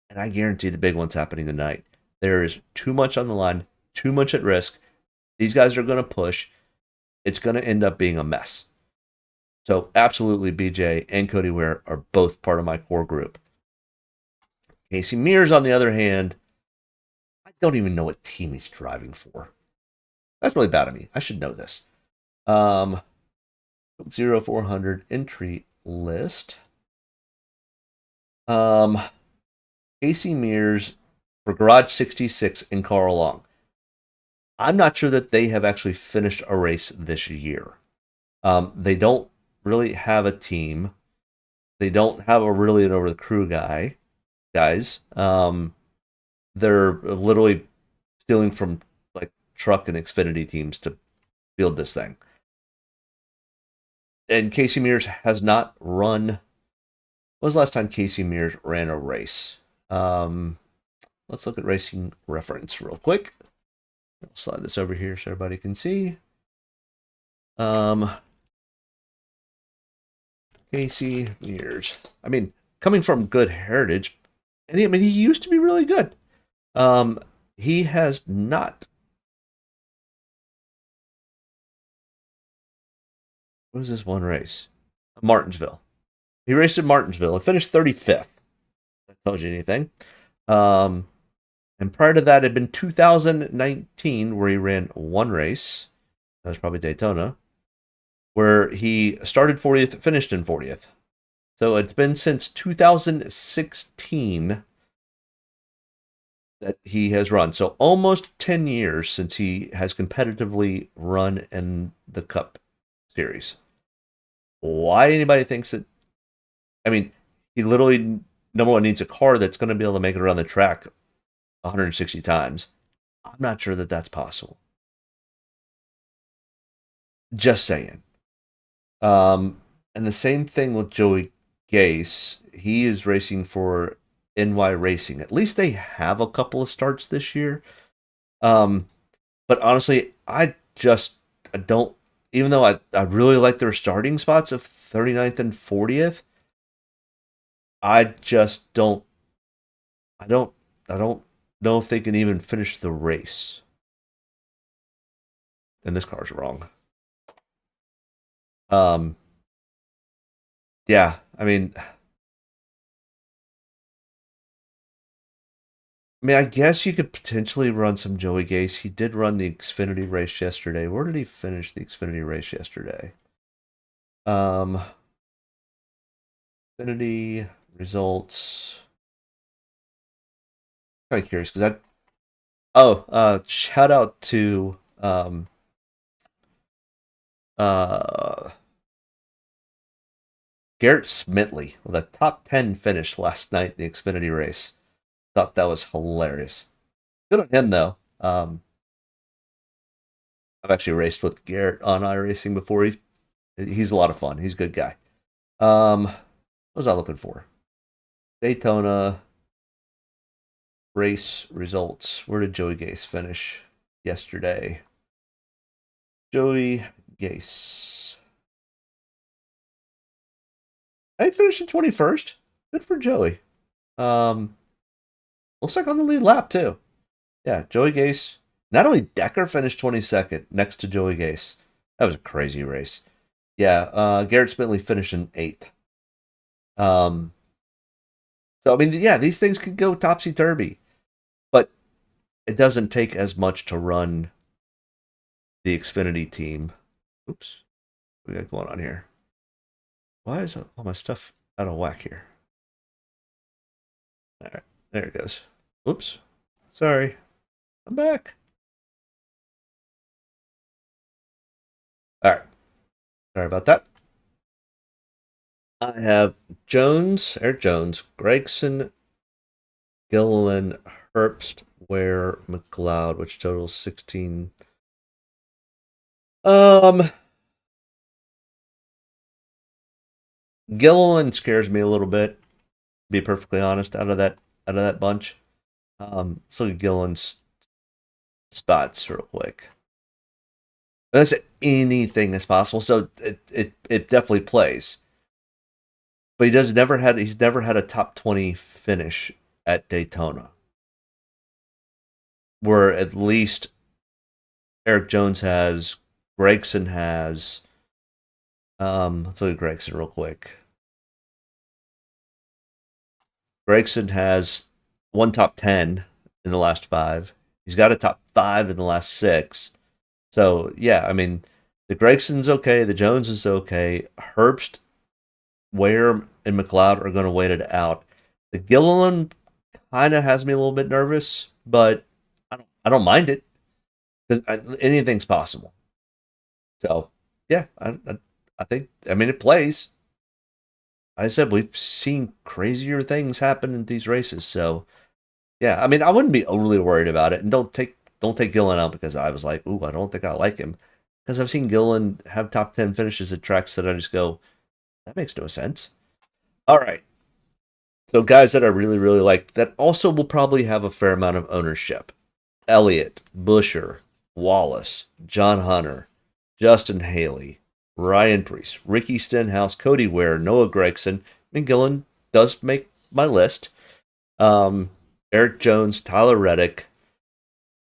And I guarantee the big one's happening tonight. There is too much on the line, too much at risk. These guys are going to push. It's going to end up being a mess. So, absolutely, BJ and Cody Ware are both part of my core group. Casey Mears, on the other hand, I don't even know what team he's driving for. That's really bad of me. I should know this. 0400 entry list. Casey Mears for Garage 66 and Carl Long. I'm not sure that they have actually finished a race this year. They don't really have a team. They don't have an over the crew guys. They're literally stealing from like truck and Xfinity teams to field this thing. And Casey Mears has not run. When was the last time Casey Mears ran a race? Let's look at Racing Reference real quick. I'll slide this over here so everybody can see. Casey Mears. I mean, coming from good heritage, and he used to be really good. He has not. What was this one race? Martinsville. He raced at Martinsville and finished 35th. That tells you anything. And prior to that, it had been 2019 where he ran one race. That was probably Daytona. Where he started 40th, finished in 40th. So it's been since 2016 that he has run. So almost 10 years since he has competitively run in the Cup Series. Why anybody thinks that? I mean, he literally, number one, needs a car that's going to be able to make it around the track 160 times. I'm not sure that that's possible. Just saying. And the same thing with Joey Gase. He is racing for NY Racing. At least they have a couple of starts this year. But honestly, I don't, even though I really like their starting spots of 39th and 40th, I don't know if they can even finish the race. And this car's wrong. Yeah, I mean, I guess you could potentially run some Joey Gase. He did run the Xfinity race yesterday. Where did he finish the Xfinity race yesterday? Xfinity results. Kind of curious because shout out to Garrett Smitley with a top 10 finish last night in the Xfinity race. Thought that was hilarious. Good on him though. I've actually raced with Garrett on iRacing before. He's a lot of fun. He's a good guy. What was I looking for? Daytona race results. Where did Joey Gase finish yesterday? Joey Gase. I finished in 21st. Good for Joey. Looks like on the lead lap too. Yeah, Joey Gase. Not only Decker finished 22nd next to Joey Gase. That was a crazy race. Yeah, Garrett Smitley finished in 8th. So, I mean, yeah, these things could go topsy-turvy. But it doesn't take as much to run the Xfinity team. Oops. What we got going on here? Why is all my stuff out of whack here? All right, there it goes. Oops. Sorry. I'm back. All right. Sorry about that. I have Eric Jones, Gregson, Gilliland, Herbst, Ware, McLeod, which totals 16. Gilliland scares me a little bit, to be perfectly honest, out of that bunch. Let's look at Gilliland's spots real quick. That's anything is possible, so it definitely plays. But he's never had a top 20 finish at Daytona. Where at least Eric Jones has, Gregson has. Let's look at Gregson real quick. Gregson has one top 10 in the last 5. He's got a top 5 in the last 6. So, yeah, I mean, the Gregson's okay. The Jones is okay. Herbst, Ware, and McLeod are going to wait it out. The Gilliland kind of has me a little bit nervous, but I don't mind it because anything's possible. So, yeah, I think, I mean, it plays. I said we've seen crazier things happen in these races, so yeah, I mean, I wouldn't be overly worried about it, and don't take Gillen out because I was like, ooh, I don't think I like him, because I've seen Gillen have top 10 finishes at tracks that I just go, that makes no sense. All right, so guys that I really really like that also will probably have a fair amount of ownership: Elliott, Busher, Wallace, John Hunter, Justin Haley, Ryan Preece, Ricky Stenhouse, Cody Ware, Noah Gregson. I mean, Gillen does make my list. Eric Jones, Tyler Reddick.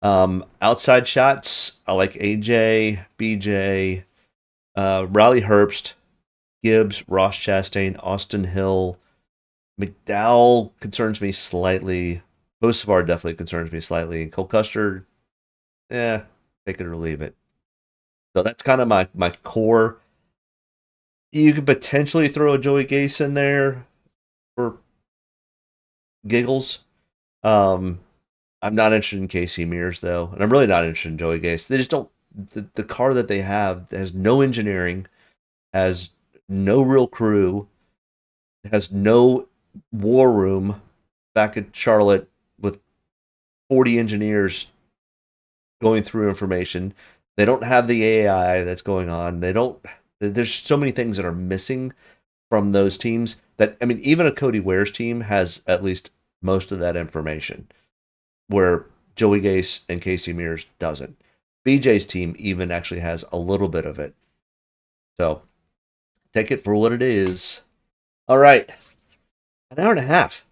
Outside shots, I like AJ, BJ, Riley Herbst, Gibbs, Ross Chastain, Austin Hill. McDowell concerns me slightly. Hocevar definitely concerns me slightly. Cole Custer, take it or leave it. So that's kind of my core. You could potentially throw a Joey Gase in there for giggles. I'm not interested in Casey Mears though, and I'm really not interested in Joey Gase. They just don't. The car that they have has no engineering, has no real crew, has no war room back at Charlotte with 40 engineers going through information. They don't have the AI that's going on. There's so many things that are missing from those teams that, I mean, even a Cody Ware's team has at least most of that information, where Joey Gase and Casey Mears doesn't. BJ's team even actually has a little bit of it. So take it for what it is. All right. An hour and a half.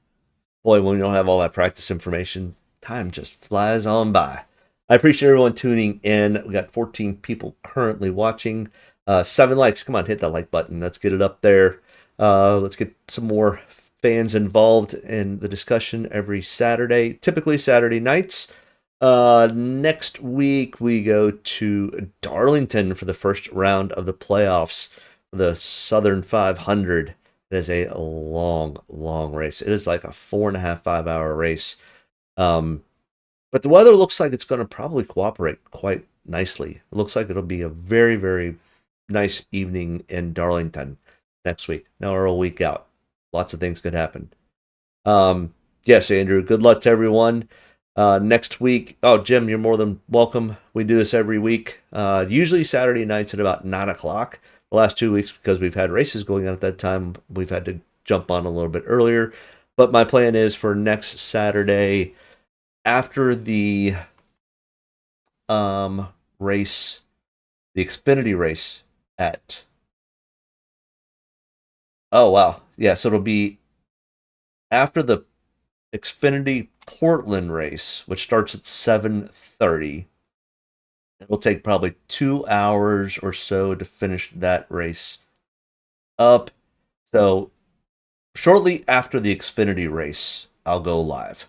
Boy, when you don't have all that practice information, time just flies on by. I appreciate everyone tuning in. We got 14 people currently watching. 7 likes. Come on, hit that like button. Let's get it up there. Let's get some more fans involved in the discussion every Saturday, typically Saturday nights. Next week, we go to Darlington for the first round of the playoffs, the Southern 500. It is a long, long race. It is like a 4.5, 5 hour race. But the weather looks like it's going to probably cooperate quite nicely. It looks like it'll be a very, very nice evening in Darlington next week. Now we're a week out. Lots of things could happen. Yes, Andrew, good luck to everyone. Next week, oh, Jim, you're more than welcome. We do this every week, usually Saturday nights at about 9 o'clock. The last 2 weeks, because we've had races going on at that time, we've had to jump on a little bit earlier. But my plan is for next Saturday, after the race, the Xfinity race at... Oh, wow. Yeah, so it'll be after the Xfinity Portland race, which starts at 7:30. It'll take probably 2 hours or so to finish that race up. So shortly after the Xfinity race, I'll go live.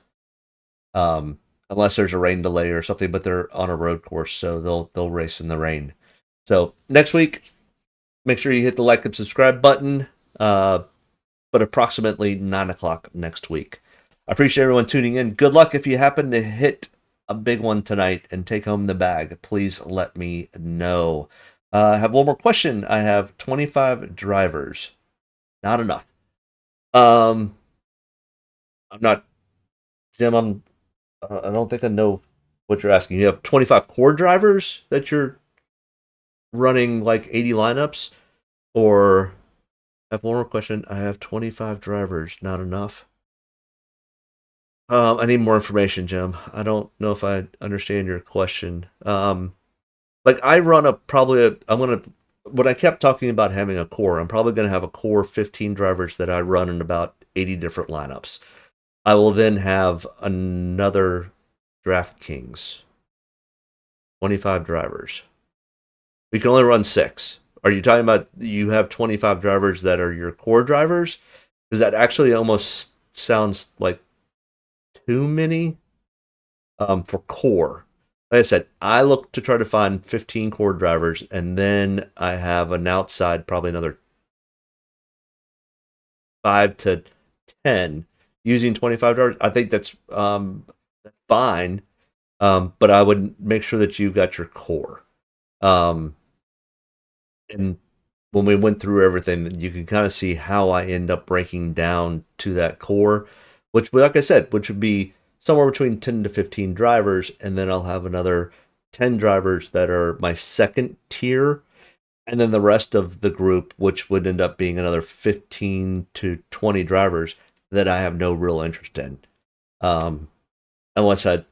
Unless there's a rain delay or something, but they're on a road course, so they'll race in the rain. So next week, make sure you hit the like and subscribe button. But approximately 9 o'clock next week. I appreciate everyone tuning in. Good luck if you happen to hit a big one tonight and take home the bag. Please let me know. I have one more question. I have 25 drivers. Not enough. I'm not, Jim. I don't think I know what you're asking. You have 25 core drivers that you're running like 80 lineups, or I have one more question. I have 25 drivers. Not enough. I need more information, Jim. I don't know if I understand your question. Like I run when I kept talking about having a core, I'm probably going to have a core 15 drivers that I run in about 80 different lineups. I will then have another Draftkings, 25 drivers. We can only run 6. Are you talking about you have 25 drivers that are your core drivers? Because that actually almost sounds like too many for core. Like I said, I look to try to find 15 core drivers, and then I have an outside, probably another 5 to 10 using 25 drivers. I think that's fine, but I would make sure that you've got your core. And when we went through everything, you can kind of see how I end up breaking down to that core, which, like I said, which would be somewhere between 10 to 15 drivers, and then I'll have another 10 drivers that are my second tier, and then the rest of the group, which would end up being another 15 to 20 drivers that I have no real interest in. Unless a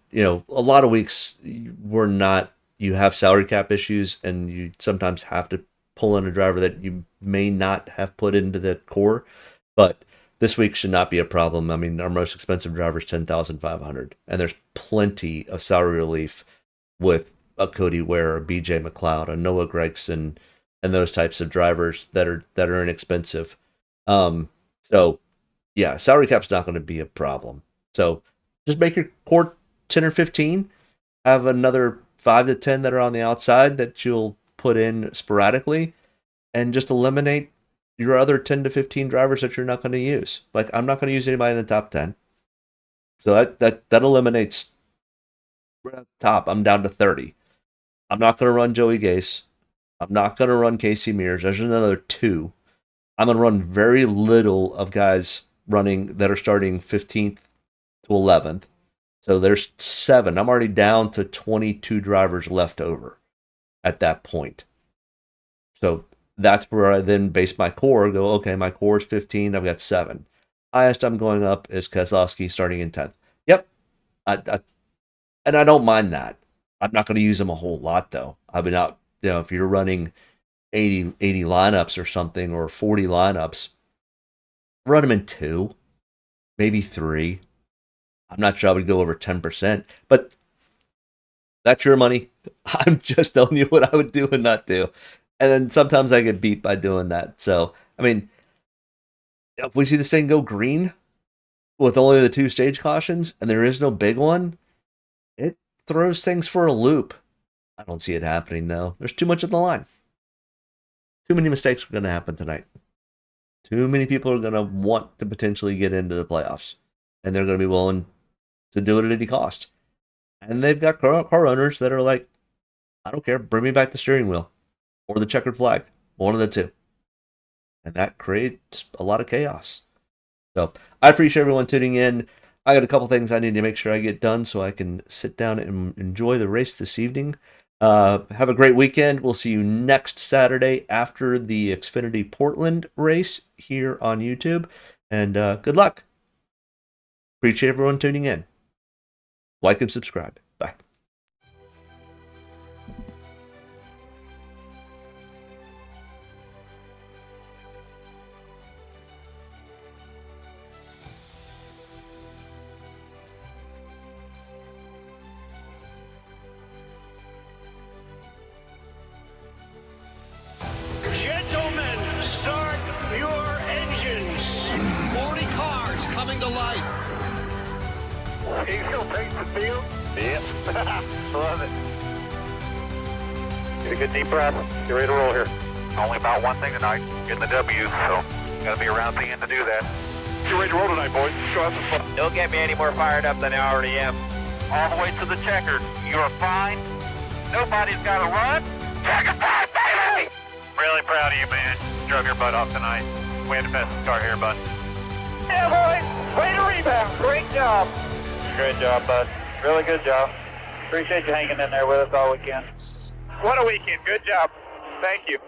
lot of weeks you have salary cap issues, and you sometimes have to pull in a driver that you may not have put into the core, but this week should not be a problem. I mean, our most expensive driver is $10,500, and there's plenty of salary relief with a Cody Ware, a BJ McLeod, a Noah Gregson, and those types of drivers that are inexpensive. So yeah, salary cap's not going to be a problem. So just make your core 10 or 15, have another 5 to 10 that are on the outside that you'll put in sporadically, and just eliminate your other 10 to 15 drivers that you're not going to use. Like, I'm not going to use anybody in the top 10. So that eliminates right at the top. I'm down to 30. I'm not going to run Joey Gase. I'm not going to run Casey Mears. There's another 2. I'm going to run very little of guys running that are starting 15th to 11th. So there's 7. I'm already down to 22 drivers left over at that point. So that's where I then base my core. Go, okay, my core is 15. I've got 7. Highest I'm going up is Keselowski starting in 10th. Yep. And I don't mind that. I'm not going to use him a whole lot, though. I mean, if you're running 80 lineups or something, or 40 lineups, run them in 2, maybe 3. I'm not sure I would go over 10%, but that's your money. I'm just telling you what I would do and not do. And then sometimes I get beat by doing that. So, I mean, if we see this thing go green with only the 2 stage cautions and there is no big one, it throws things for a loop. I don't see it happening, though. There's too much on the line. Too many mistakes are going to happen tonight. Too many people are going to want to potentially get into the playoffs, and they're going to be willing to do it at any cost. And they've got car owners that are like, I don't care, bring me back the steering wheel or the checkered flag, one of the two. And that creates a lot of chaos. So I appreciate everyone tuning in. I got a couple things I need to make sure I get done so I can sit down and enjoy the race this evening. Have a great weekend. We'll see you next Saturday after the Xfinity Portland race here on YouTube. And good luck. Appreciate everyone tuning in. Like and subscribe. Bye. Gentlemen, start your engines. 40 cars coming to life. Can you still pace the field? Yep. Love it. Get a good deep breath. Get ready to roll here. Only about one thing tonight, getting the W, so gotta be around the end to do that. Get ready to roll tonight, boys. Go have some fun. Don't get me any more fired up than I already am. All the way to the checkered. You're fine. Nobody's got to run. Checker flag, baby! Really proud of you, man. Drove your butt off tonight. We had the best car here, bud. Yeah, boys. Way to rebound. Great job. Great job, bud. Really good job. Appreciate you hanging in there with us all weekend. What a weekend. Good job. Thank you.